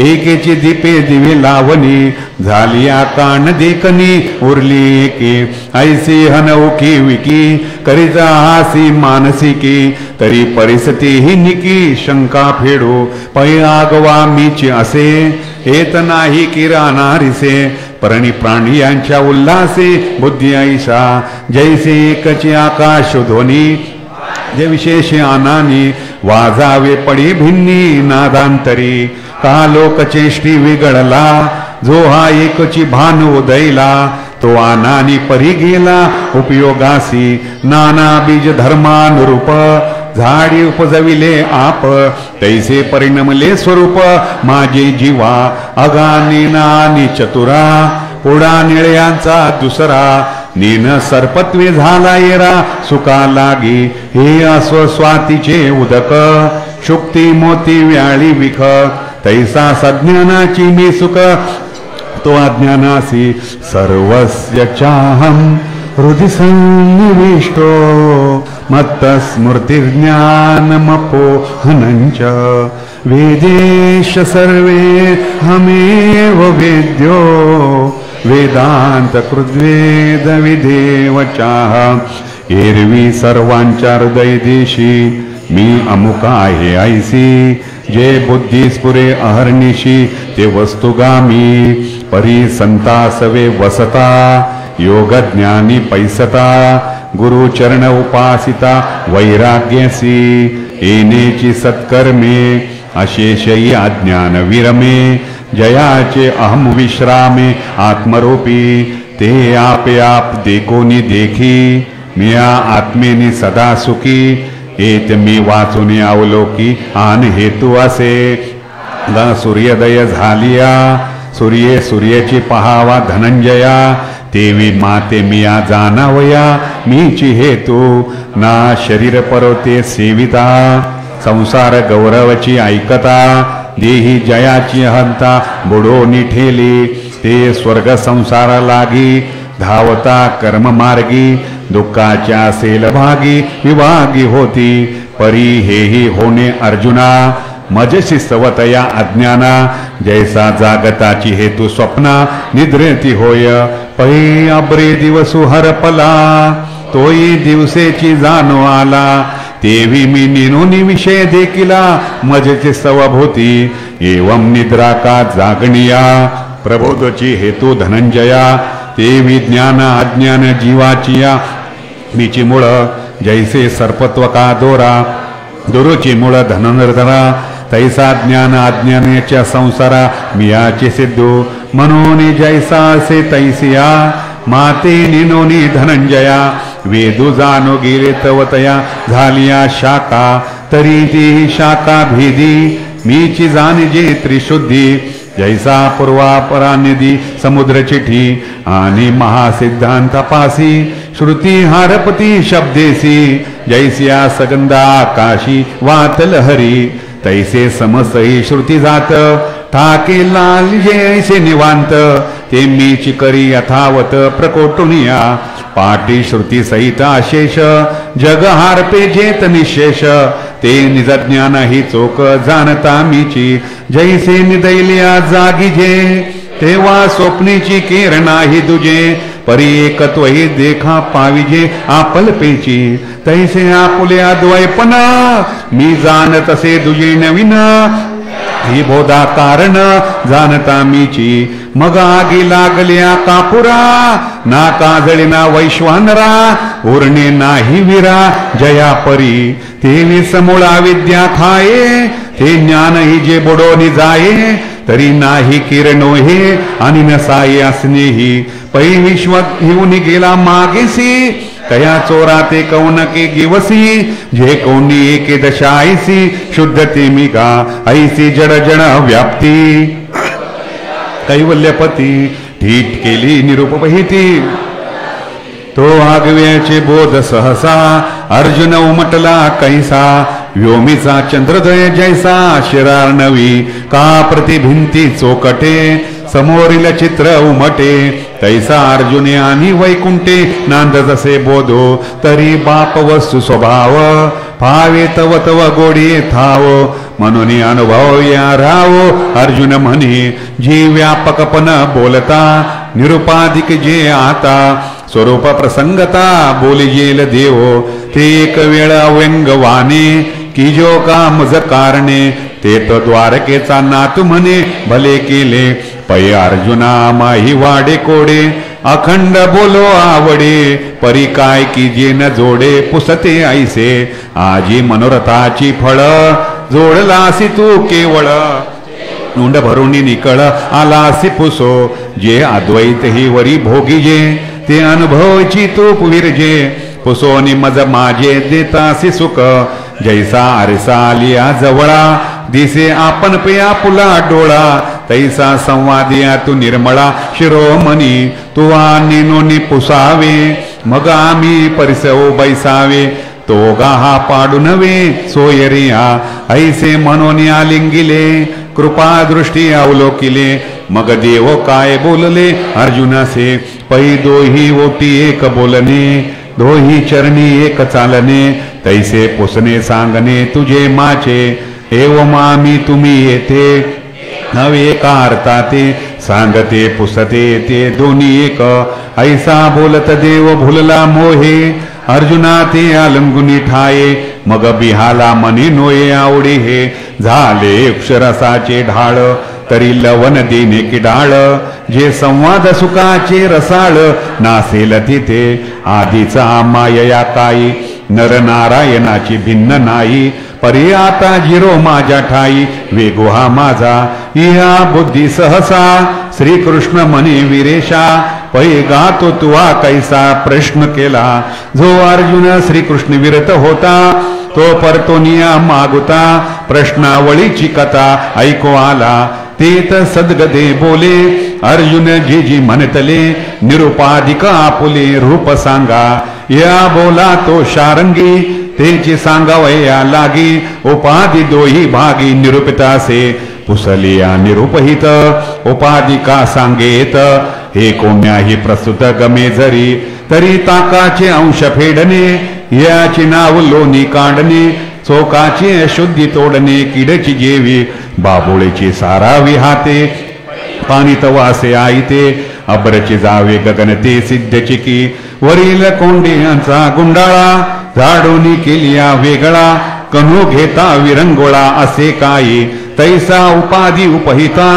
Speaker 1: एकेची दीपे दिवे लावणी झालिया कान देखनी उरली एके ऐसी हनौकी विकी करीचा हासी मानसिकी तरी परिस्थिती ही निकी शंका फेडू पै आगवा मीची असे हेत नाही किराणारिसे परणी प्राणी यांच्या उल्हासे बुद्धी ऐसा जैसे एकची आकाश ध्वनी जे विशेष आनानी वाजावे पडी भिन्नी नादांतरी का लोकचेष्टी विगळला जो हा एकची भान उदयला तो आनानी परी गेला उपयोगासी नाना बीज धर्मानुरूप झाडी उपजविले आप तैसे परिणमले स्वरूप माझे जीवा अगानी नानी चतुरा पुढा निळयांचा दुसरा नीन सर्पत्वे झाला येरा सुका लागी हे अस्वस्वातीचे उदक शुक्ती मोती व्याळी विख तैसा सज्ञानाची मी सुख तो अज्ञानासी सर्वस्य चाहम हृदि सन्निविष्टो मत्त स्मृतिर्ज्ञानमपोहनञ्च वेदेश सर्वे हमेव वेद्यो वेदांत कृद्वेद विधेवचाह एरवी सर्वांच्या हृदय देशी मी अमुका आहे ऐसी जे बुद्धी स्फुरे अहर्निशी ते वस्तुगामी परी संतासवे वसता योग ज्ञानी पैसता गुरु चरण उपासिता वैराग्यसी येनेची सत्कर्मे अशेषई अज्ञान विरमे जयाचे अहम विश्रामे आत्मरूपी ते आपे आप देखोनी देखी मिया आत्मेनी सदा सुखी एत मी वाचून अवलोकी आन हेतू असे ग सूर्योदय झालिया सूर्ये सूर्याची पहावा धनंजया तेवी माते मिया जाणावया मीची हेतू ना शरीर परोते सेविता संसार गौरवची ऐकता देही जयाची हंता बुडोनी ठेली ते स्वर्ग संसार लागी धावता कर्म मार्गी दुःखाच्या सेल भागी विभागी होती परी हेही होणे अर्जुना मजशी सवतया अज्ञाना जैसा जागताची हेतू स्वप्ना निद्रेती होय पै अब्रे दिवसु हरपला तोई दिवसेची जाणो आला तेवी मी निनोनी विषय देखिला मजेचे सवभूती एवं निद्रा का जागणिया प्रबोधची हेतू धनंजया तेवी ज्ञान अज्ञान जीवाचिया मीची मूळ जैसे सर्पत्व का दोरा दुरुची मूळ धनुर्धरा तैसा ज्ञान अज्ञानाच्या संसारा मियाचे सिद्धू मनोनी जैसा असे तैसिया माते निनोनी धनंजया वेदू जानो गेले तवतया झालिया शाखा तरी ती शाखा भेदी मीची जाणजे त्रिशुद्धी जैसा पूर्वापरानिधी समुद्र चिठी आणि महासिद्धांतापासी श्रुती हारपती शब्देसी जैसिया सगंधा आकाशी वातल हरी तैसे समसही श्रुती जात ठाके लाल जैसे निवांत ते मीची करी यथावत प्रकोटुनिया पाटी श्रुती सहित अशेष जग हारपे जेत निशेष ते निजज्ञान ही चोक जाणता मीची जैसे निदैल्या जागी जे तेव्हा स्वप्नीची केर नाही दुजे परी एकत्व ही देखा पाविजे आपलपेची तैसे आपुल्या द्वैपना मी जाणत असे दुजे नवीन ही बोधा कारण जाणता मीची मग आगी लागल्या कापुरा ना काजळीना वैश्वानरा उरणे नाही विरा जया परी ते समूळा विद्या खाये ते ज्ञान ही जे बुडोनी जाये तरी नाही किरणो हे आणि नसाई असणेही पै विश्व घेऊन गेला मागेसी तया चोरा ते कौनके गिवसी जे कोणी एके दशाईसी शुद्धते मिगा ऐसी जड जड व्याप्ती कैवल्यपती ठीक केली निरुपहिती तो आगव्याचे बोध सहसा अर्जुन उमटला कैसा व्योमीचा चंद्रोदय जैसा शिरार्णवी का प्रतिभिंती चोकटे समोरील चित्र उमटे तैसा अर्जुने आणि वैकुंठे नांद जसे बोधो तरी बाप वस्तु स्वभाव भावे तव तव गोडी थाव म्हणून अनुभव या राव अर्जुन म्हणे जी व्यापकपण बोलता निरुपाधिक जे आता स्वरूप प्रसंगता बोलिजेल देव ते एक वेळ व्यंगवाने की जो का मज कारणे ते तो द्वारकेचा नातू म्हणे भले केले पै अर्जुना माही वाडे कोडे अखंड बोलो आवडे परी काय की जे न जोडे पुसते ऐसे आजी मनोरथाची फळ जोडलासी तू केवळ नोंद भरून निकळ आलासी पुसो जे अद्वैत ही वरी भोगीजे ते अनुभवची तूप विरजे पुसोनी मज माझे देतासी सुख जैसा आरसा आलिया जवळा दिसे आपण पेया पुला डोळा तैसा संवादिया तू निर्मळा शिरोमणी तू नोनी पुसावे मग आम्ही परिसव बैसावे तो गाहा पाडू नवे सोयरिया ऐसे म्हणून आलिंगिले कृपा दृष्टी अवलोकिले मग देव काय बोलले अर्जुनासे पै दोही ओटी एक बोलणे दोही चरणी एक चालणे तैसे पुसणे सांगणे तुझे माचे एव मामी तुम्ही येथे नवे का अर्था ते सांगते पुसते ते दोन्ही एक ऐसा बोलत देव भुलला मोहे अर्जुना ते आलंगुनी ठाये मग बिहाला मनी नोये आवडी हे झाले अक्षरसाचे ढाळ तरी लवण देणे की डाळ जे संवाद सुखाचे रसाळ नासेल तिथे आधीचा मायया काही नर नारायणाची भिन्न नाही परी आता जिरो माझ्या ठाई वेगो हा माझा या बुद्धी सहसा श्रीकृष्ण म्हणे वीरेशा पै गातो तुवा कैसा प्रश्न केला जो अर्जुन श्रीकृष्ण विरत होता तो परतोनिया मागुता प्रश्नावळीची कथा ऐको आला तेत सद्गदे बोले अर्जुन जी जी म्हणतले निरुपाधिक आपुले रूप सांगा या बोला तो शारंगी तेची सांगावया लागी उपाधी दोही भागी निरूपितासे पुसलिया निरुपहित उपाधिका सांगेत हे कोण्याही प्रस्तुत गमे जरी तरी ताकाचे अंश फेडणे याची नाव लोणी काढणे चोकाची अशुद्धी तोडणे किडची जेवी बाबोळेची सारावी हाते पाणी तवासे आईते अब्रची जावे गगनते सिद्धची की वरील कोंडियांचा गुंडाळा झाडोनी केलिया वेगळा कनो घेता विरंगोळा असे काही तैसा उपाधी उपहिता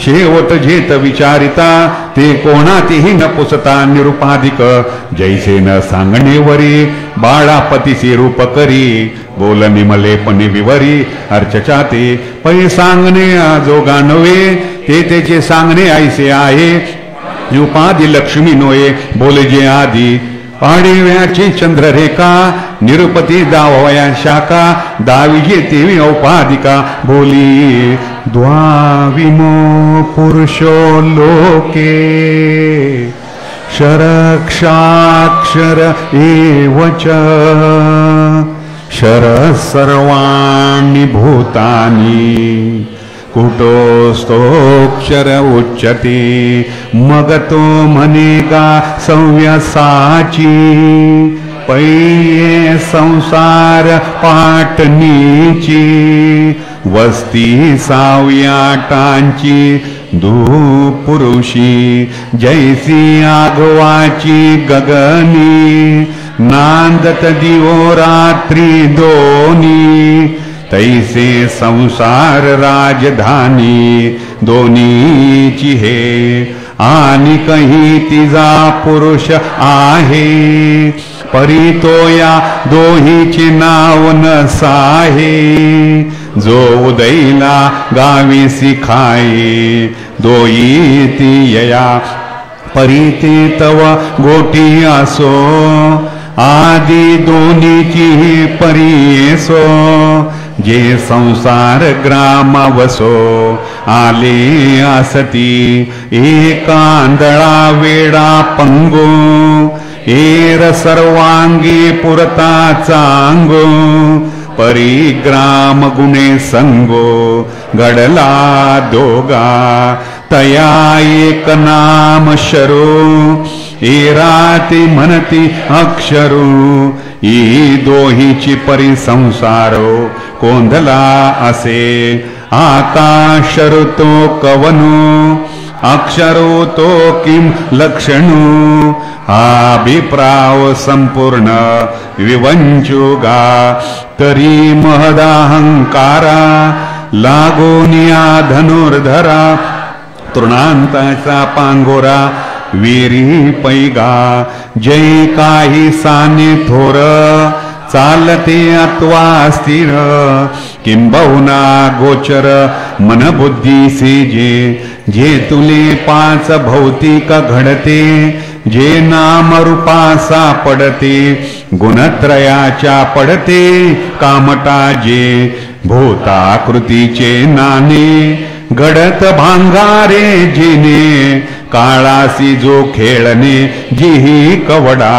Speaker 1: शेवट जेत विचारिता ते कोणातीही न पुसता निरुपाधिक जैसे न सांगणे वरी बाळापतीसी रूप करी बोल निमलेपणे विवरी अर्चच्या ते पै सांगणे जोगा नव्हे ते त्याचे सांगणे ऐसे आहे उपाधी लक्ष्मी नोये बोल जे आधी पाडिव्याची चंद्ररेखा निरुपती दावया शाखा दाविजे तेवी औपाधिका बोली द्वाविमो पुरुषो लोके शरक्षाक्षर एवच शर सर्वाणि भूतानि कुटोस्तोक्षर उच्यते मग तो म्हणेगा संव्यासाची पै संसार पाटणीची वस्ती साव्याटांची पुरुषी जैसी आगवाची गगनी नांदत दिवो रात्री दोनी तैसे संसार राजधानी दोनीची हे आणि कही तिजा पुरुष आहे परितो या दोहीचे नाव नसाहे जो उदैला गावी सिखाये दोई ती यया परिते तव गोटी असो आदी दोन्हीची परीसो जे संसार ग्राम वसो आले असती एकांदळा वेडा पंगो एर सर्वांगी पुरता चांगो परिग्राम गुणे संगो घडला दोगा तया एक नाम शरू एराती म्हणती अक्षरू ई दोहीची परिसंसारो कोंधला असे आकाश ऋतो कवनु अक्षरो तो किम लक्षणू अभिप्राव संपूर्ण विवंचुगा तरी महदाहंकारा लागोनिया धनुर्धरा तृणांताचा पांगोरा वीरी पैगा जय काही साने थोर चालते अत्वा स्थिर किंबहुना गोचर मनबुद्धीसी जे तुले पाच भौतिक घडते जे नाम रूपा सापडते गुणत्रयाच्या पडते कामटा जे भूताकृतीचे नाने घडत भांगारे जिने काळासी जो खेळणे जिही कवडा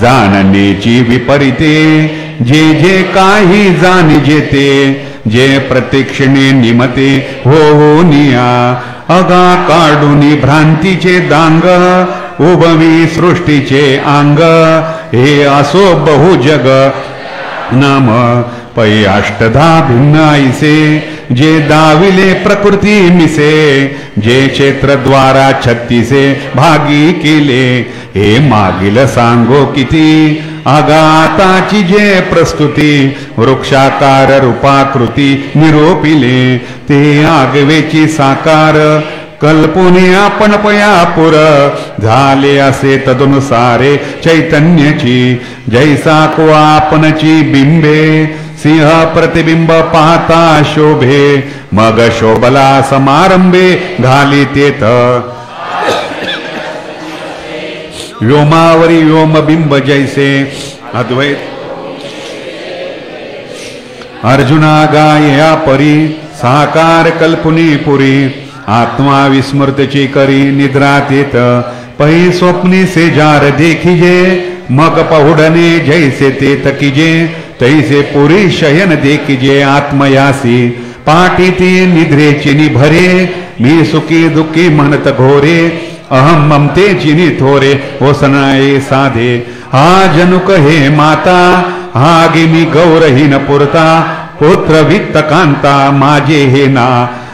Speaker 1: जाणण्याची विपरीते जे जे काही जाण जेते जे प्रत्यक्षणे निमते हो निया अगा काढूनी भ्रांतीचे दांग उभवी सृष्टीचे अंग हे असो बहु जग नाम पै अष्टधा भिन्न ऐसे जे दाविले प्रकृती मिसे जे क्षेत्रद्वारा 36 भागी केले हे मागील सांगो किती आगाताची जे प्रस्तुती वृक्षाकार रूपाकृती निरोपिले ते आगवेची साकार कल्पने आपण पयापुर झाले असे तदनुसारे चैतन्याची जैसा को आपणची बिंबे सिंह प्रतिबिंब पाहता शोभे मग शोभला समारंभे घाली तेथ व्योमावरी व्योमबिंब जैसे अद्वैत अर्जुना गाया परी साकार कल्पनी पुरी आत्मा विस्मृतची करी निद्रात येत पै स्वप्नी से जार देखिजे मग पहुडने जैसे ते तकिजे तैसे पुरी शयन देखिजे आत्मयासी पाठीती निद्रेची निभरे मी सुखी दुःखी म्हणत घोरे अहम ममतेची निथोरे ओसनाये साधे हा जनुक हे माता हा गिमी गौरहीन पुरता पुत्र वित्त कांता माझे हे ना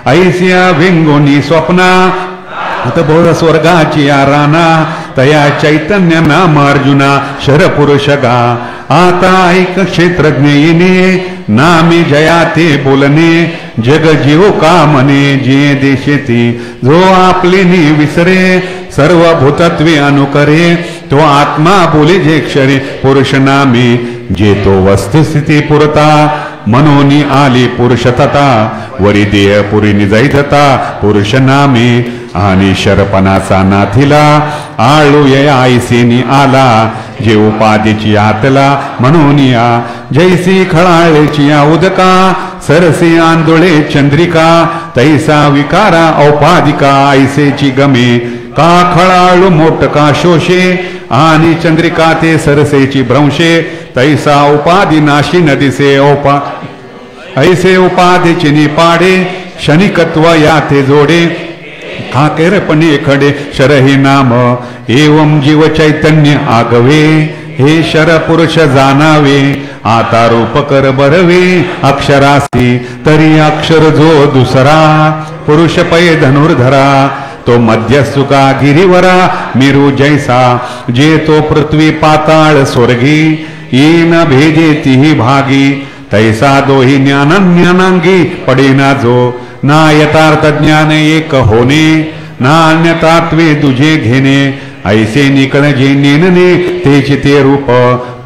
Speaker 1: ऐसिया विंगोनी स्वप्ना बोर स्वर्गाची राना तया चैतन्य नाम अर्जुना शरपुरुष गा आता ऐक क्षेत्रज्ञ येणे नामे जयाते बोलणे जग जीव कामने जे देशेती जो आपले विसरे सर्व भूतत्वे अनुकरे तो आत्मा बोले जे क्षरे पुरुष नामे जे तो वस्तुस्थिती पुरता मनोनी आली पुरुषतता वरी देह पुरी निजैतता पुरुष नामे आणि शरपणाचा नाथिला आळू आईसेनी आला जे उपाधीची आतला म्हणून या जैसी खळाळेची उदका सरसे आंदोळे चंद्रिका तैसा विकारा औपाधिका ऐसेची गमे का खळाळू मोटका शोषे आणि चंद्रिका ते सरसेची भ्रंशे तैसा उपाधी नाशी नदिसे ऐसे उपाधीची निपाडे क्षणिकत्व या ते जोडे खाकेरपणे खडे शरही नाम एवं जीव चैतन्य आगवे हे शर पुरुष जाणावे आता रूप कर बरवे अक्षरासी तरी अक्षर जो दुसरा पुरुष पै धनुर्धरा तो मध्यसुका गिरीवरा मेरू जैसा जे तो पृथ्वी पाताळ स्वर्गी येन भेजे तिही भागी तैसा दोही ज्ञानांगी पडेना जो ना यथार्थ ज्ञान एक होणे ना अन्यतात्वे तुझे घेणे ऐसे निकळ जे नेनने तेचे ते रूप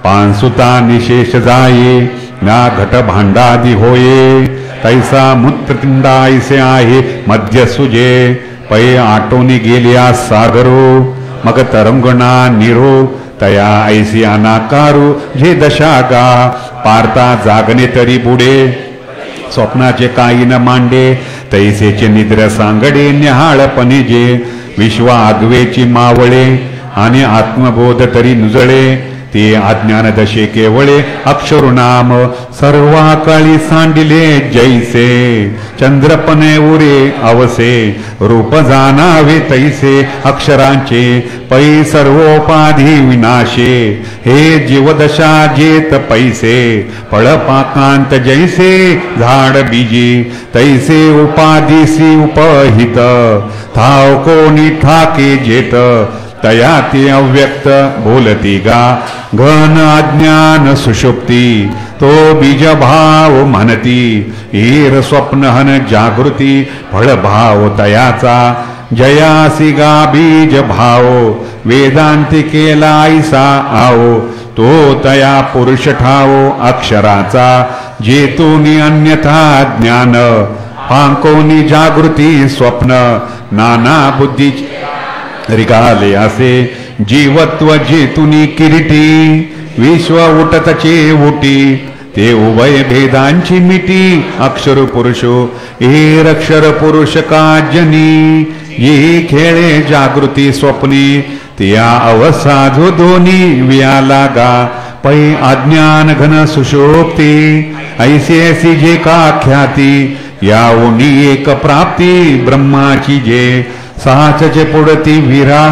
Speaker 1: पानसुता निशेष जाये ना घट भांडादी होये तैसा मूत्रपिंडा ऐसे आहे मध्य सुजे पै आटोनी गेल्या सागरो मग तरंगणा निरो तया ऐसी अनाकारू जे दशागा पारता जागणे तरी बुडे स्वप्नाचे काही न मांडे तैसेचे निद्र सांगडे न्याहाळपणे जे विश्व आगवेची मावळे आणि आत्मबोध तरी नुजळे ते अज्ञान दशे केवळे अक्षरनाम सर्वाकाळी सांडिले जैसे चंद्रपणे उरे अवसे रूप जाणावे तैसे अक्षरांचे पै सर्वोपाधी विनाशे हे जीवदशा जेत पैसे फळपाकांत जैसे झाड बीजी तैसे उपाधीसी उपहित थाव कोणी ठाके जेत तया ती अव्यक्त बोलती गा घन अज्ञान सुषुप्ती तो बीज भाव म्हणती ईर स्वप्नहन जागृती फळभाव तयाचा जयासी गा बीज भाव वेदांती केला ऐसा आओ तो तया पुरुष ठावो अक्षराचा जेतोनी अन्यथा ज्ञान पांकोनी जागृती स्वप्न नाना बुद्धी रिगाले असे जीवत्व जेतुनी किरीटी विश्व उठतचे उटी ते उभय भेदांची मिटी अक्षर पुरुषो अक्षर पुरुष का जनी ये खेळे जागृती स्वप्नी त्या अवसाधो दोन्ही व्याला गा पै अज्ञान घन सुशोक्ती ऐसी ऐसी जे का ख्याती या उनी एक प्राप्ती ब्रह्माची जे साचचे पुढती विरा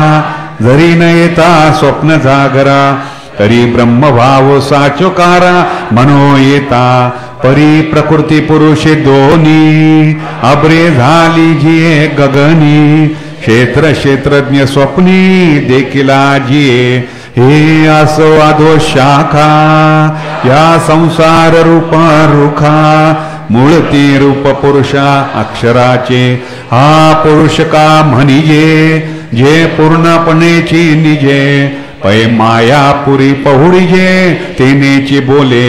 Speaker 1: जरी न येता स्वप्न जागरा तरी ब्रह्मभाव साचोकारा मनो येता परी प्रकृती पुरुषे दोन्ही अब्रे झाली जिये गगनी क्षेत्र क्षेत्रज्ञ स्वप्नी देखिला जिये हे असो अधो शाखा या संसार रूप रुखा मूळती रूप पुरुषा अक्षराचे हा पुरुष का म्हणिजे जे पूर्णपणेची निजे पै माया पुरी पहुडीजे तेनेची बोले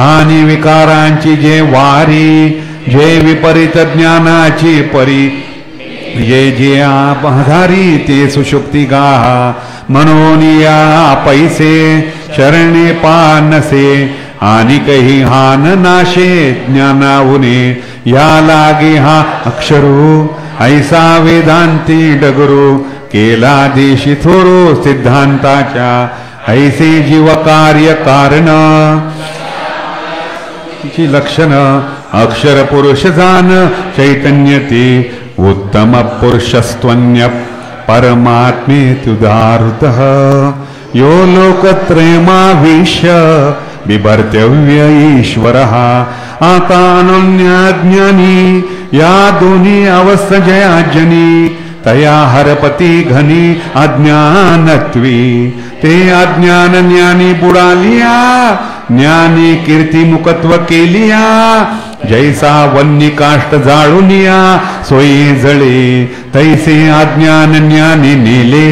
Speaker 1: आणि विकारांची जे वारी जे विपरीत ज्ञानाची परी जे जे आधारी ते सुषुप्ती गाहा म्हणून या पैसे शरणे पानसे आणि काही हान नाशे ज्ञानाऊने या लागे हा अक्षरू ऐसा वेदांती डगरू केला देशी थोरो सिद्धांताच्या ऐसे जीव कार्य कारण ची लक्षण अक्षर पुरुष जान चैतन्य ते उत्तम पुरुषस्त्वन्य परमात्मे तुदारुतः यो लोकत्रयमाविश्य बिभर्तव्य ईश्वरः आता अनन्यज्ञानी या दोन्ही अवस्थजयाजनी तया हरपती घनी अज्ञानत्वी ते अज्ञान ज्ञानी बुडालिया ज्ञानी कीर्ती मुकत्व केलिया जैसा वन्नी काष्ट जाळूनिया सोयी जळे तैसे अज्ञान ज्ञानी नेले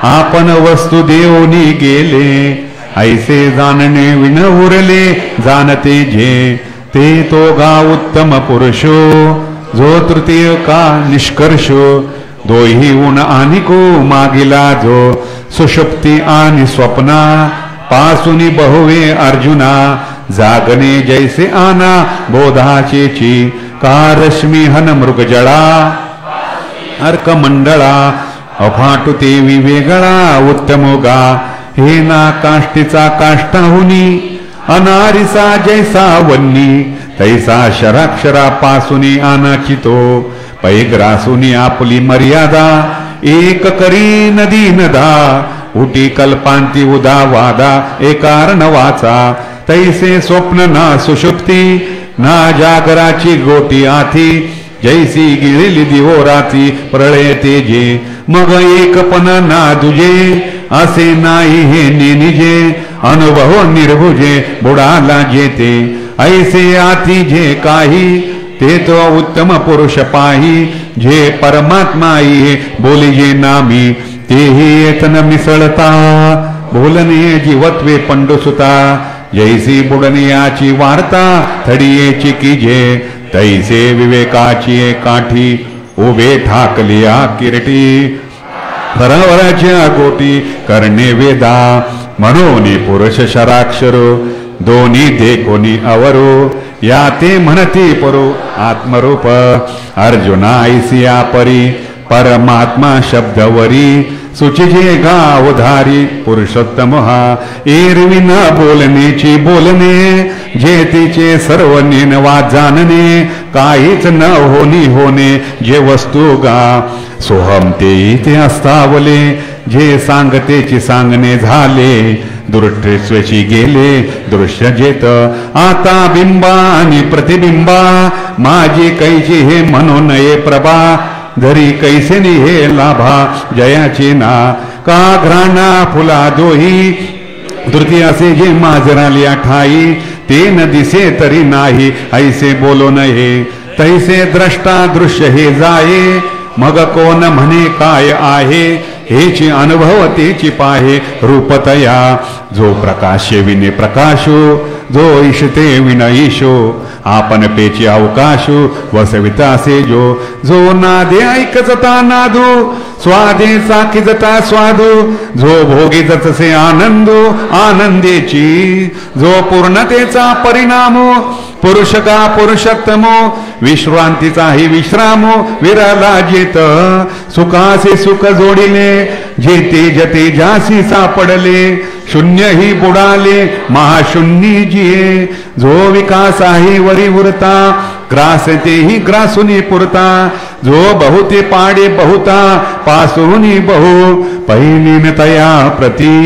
Speaker 1: आपण वस्तू देऊनी गेले ऐसे जाणणे विण उरले जाणते जे ते तो गा उत्तम पुरुषो जो तृतीय का निष्कर्षो दोही उण आणि को मागिला जो सुषुप्ती आणि स्वप्ना पासूनी बहुवे अर्जुना जागणे जैसे आना बोधाचेची का रश्मी हन मृगजळा अर्कमंडळा अफाटुते विवेगळा उत्तमोगा हे ना काष्टीचा काष्टाहुनी अनारिसा जैसा वन्नी तैसा शराक्षरा पासूनी आनाची तो पैग्रासुनी आपली मर्यादा एक करी नदी नदा उटी कल्पांती उदा वादा एकारण वाचा तैसे स्वप्न ना सुषुप्ती ना जागराची गोटी आथी जैसी गिळलेली दिवोराती प्रळय तेजे मग एकपण ना दुजे असे नाही हे निजे अनुभव निर्भुजे बुडाला जेते ऐसे आती जे काही ते तो उत्तम पुरुष पाही जे परमात्माई बोली जे नामी तेही येतन मिसळता बोलणे जीवत्वे पंडुसुता जैसी बुडनियाची वार्ता थडियेची की जे तैसे विवेकाची काठी उभे ठाकलिया किरटी बराबराच्या गोटी करणे वेदा म्हणून पुरुष शराक्षर दोन्ही दे कोणी अवरो या ते म्हणती परो आत्मरूप अर्जुना ऐसिया परी परमात्मा शब्दवरी सुचिजे गावधारी पुरुषोत्तम हा एरवी न बोलण्याची बोलणे जे तिचे सर्व नेनवा जाणणे काहीच न होणे जे वस्तू गा सोहम ते असतावले जे सांगतेची सांगणे झाले दृष्टेश्वशी गेले दृश्य जेत आता बिंबा आणि प्रतिबिंबा माझी कैची हे म्हणून नये प्रभा धरी कैसेनी हे लाभा जयाची ना का घराणा फुला दोही तृतीयासे जे माजरालिया ठाई ते न दिसे तरी नाही ऐसे बोलो नये तैसे द्रष्टा दृश्य हे जाये मग कोण म्हणे काय आहे हेची अनुभव तेची पाहे रूपतया जो प्रकाशे विने प्रकाशो जो ईशते विन ईशो आपण पेची अवकाशो वसवितासे जो नादे ऐकजता नादू स्वादे साखिजता स्वादू जो भोगी जतसे आनंदो आनंदेची जो पूर्णतेचा परिणामो पुरुष का पुरुषोत्तमो विश्रांतीचाही विश्रामो विरला जेत सुखासे सुख जोडिले जेते जते जासी सापडले शून्य ही बुडाले महाशून्य जिये जो विकास आहे वरी उरता ग्रासतेही ग्रासुनी पुरता जो बहुते पाडे बहुता पासूनी बहु पहिलीन तया प्रती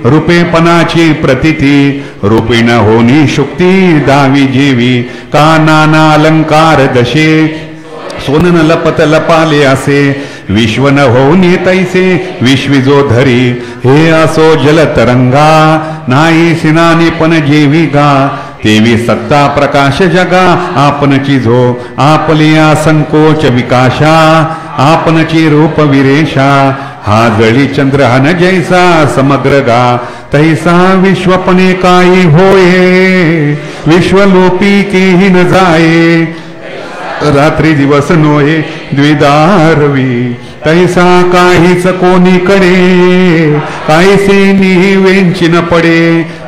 Speaker 1: रूपेपणाची प्रतीती रूपिण होनी शुक्ती दावी जेवी का नाना अलंकार दशे सोनन लपत लपाले असे विश्व न होऊन तैसे विश्वी जो धरी हे असो जलतरंगा नाही सिनानी पण जेवी गा तेवी सत्ता प्रकाश जगा आपणची झो आपलिया संकोच विकाशा आपणची रूप विरेशा हा जळी चंद्रहन जैसा समग्र गा तैसा विश्वपणे काही होये विश्वलोपी केही न जाये रात्री दिवस नोहे द्विदारवी तैसा काहीच कोणीकडे काहीसे निवेंची न पडे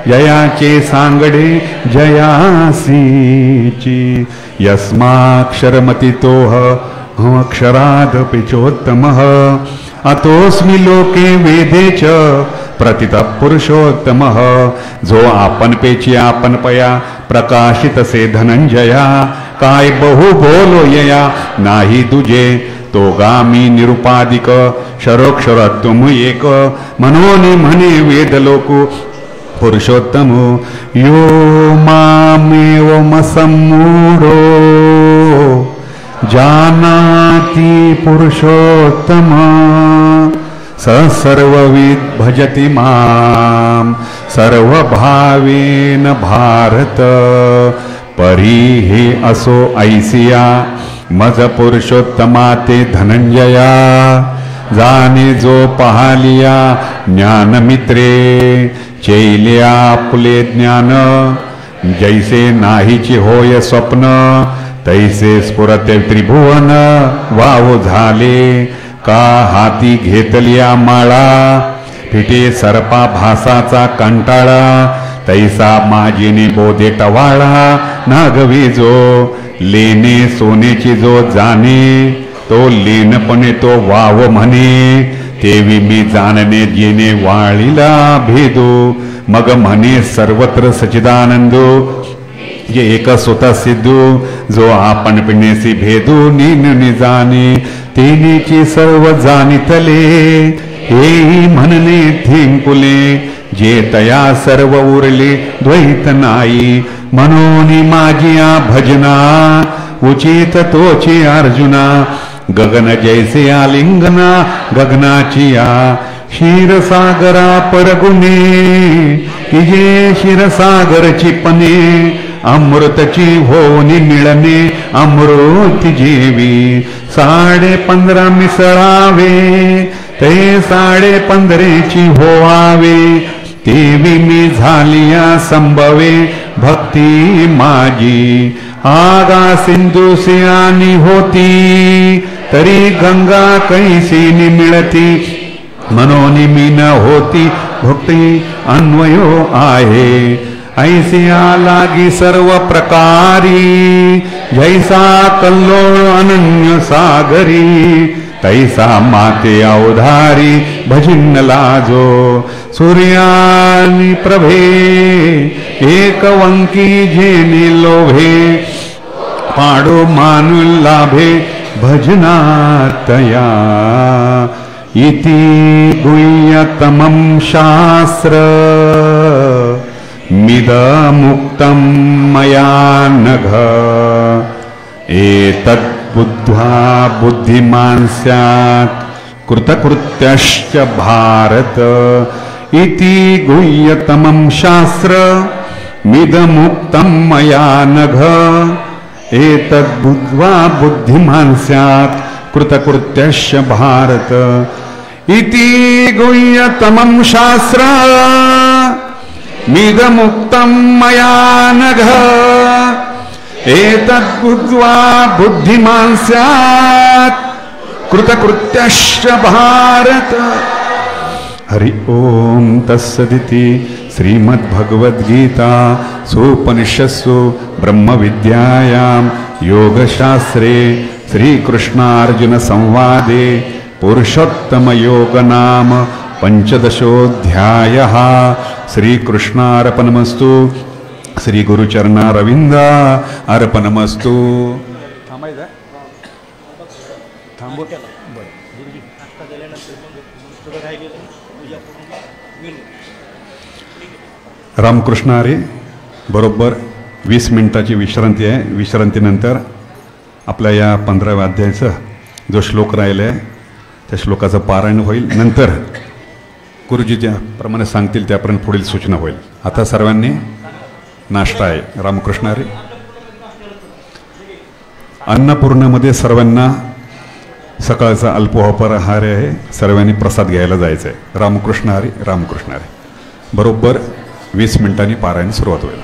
Speaker 1: जयाचे सांगडे जयासीची यस्माक्षरमतितोह अक्षराद पिचोत्तमः अतोस्मि लोके वेदेच प्रतित पुरुषोत्तमः जो आपण पेची आपण पया प्रकाशित से धनंजया काय बहु बोलो यया नाही दुजे तो गामी निरुपादिक शरोक्षर तुम एक मनोन म्हणे वेद लोक पुरुषोत्तम यो मामेव सम्मूढो जानाति पुरुषोत्तम स सर्वविद भजति मां सर्वभावेन भारत परी हे असो ऐसिया मज पुरुषोत्तमा ते धनंजया जाणे जो पाहलिया ज्ञानमित्रे चैल्या आपुले ज्ञान जैसे नाहीचे होय स्वप्न तैसे स्फुरते त्रिभुवन वाव झाले का हाती घेतल्या माळा फिटे सर्पा भासाचा कंटाळा तैसा माझीने बोधे टवाळा नागवी जो लेणे सोनेची जो जाणे तो लेनपणे तो वाव म्हणे तेवी मी जाणणे जेणे वाळीला भेदो मग म्हणे सर्वत्र सचिदानंदो जे एक स्वतः सिद्धू जो आपण पिण्यासी भेदू नीन जाणे तेनेची सर्व जाणितले हे म्हणणे थिंकुले जे तया सर्व उरले द्वैत नाही म्हणून माझिया भजना उचित तोचे अर्जुना गगन जैसे आलिंगना गगनाची या क्षीरसागरा परगुणे की जे क्षीरसागरची पणे अमृतची होनी मिळणे अमृत जेवी 15.5 मिसळावे ते 15.5 होवावे तेवी मी झालिया संभवे भक्ती माझी आगा सिंधू सियानी होती तरी गंगा कैसी मिळती मनोन मी न होती भक्ती अन्वयो आहे ऐसिया लागी सर्व प्रकारी जैसा कल्लोळ अनन्य सागरी तैसा माते अवधारी भजिन्न लाजो सूर्यानी प्रभे एक वंकी जेने लोभे पाडो मानु लाभे भजनातया इति गुह्यतमं शास्त्र मिदमुक्तं मया नघ एतद्बुद्ध्वा बुद्धिमान् स्यात् कृतकृत्यश्च भारत इति गुह्यतमं शास्त्र मिदमुक्तं मया नघ एतद्बुद्ध्वा बुद्धिमान् स्यात् कृतकृत्यश्च भारत इति गुह्यतमं शास्त्र मिदमुक्तं मया नघ एतद्बुद्ध्वा बुद्धिमान् स्यात् कृतकृत्यश्च भारत। हरि ओम तत्सदिति श्रीमद्भगवद्गीता सोपनिषत्सु ब्रह्मविद्यायां योगशास्त्रे श्रीकृष्णार्जुन संवादे पुरुषोत्तमयोग नाम 15ोऽध्यायः। श्रीकृष्णार्पणमस्तु। श्री गुरुचरणारविंद अर्पणमस्तु। रामकृष्ण हरी। बरोबर 20 मिनिटाची विश्रांती आहे। विश्रांतीनंतर आपल्या या 15व्या अध्यायाचा जो श्लोक राहिला आहे त्या श्लोकाचं पारायण होईल। नंतर गुरुजी ज्याप्रमाणे सांगतील त्यापर्यंत पुढील सूचना होईल। आता सर्वांनी नाश्ता आहे। रामकृष्ण हरी। अन्नपूर्णामध्ये सर्वांना सकाळचा अल्पोपहार आहे। सर्वांनी प्रसाद घ्यायला जायचं आहे। रामकृष्ण हरी। रामकृष्ण हरी। बरोबर 20 मिनिटांनी पारायण सुरुवात होईल।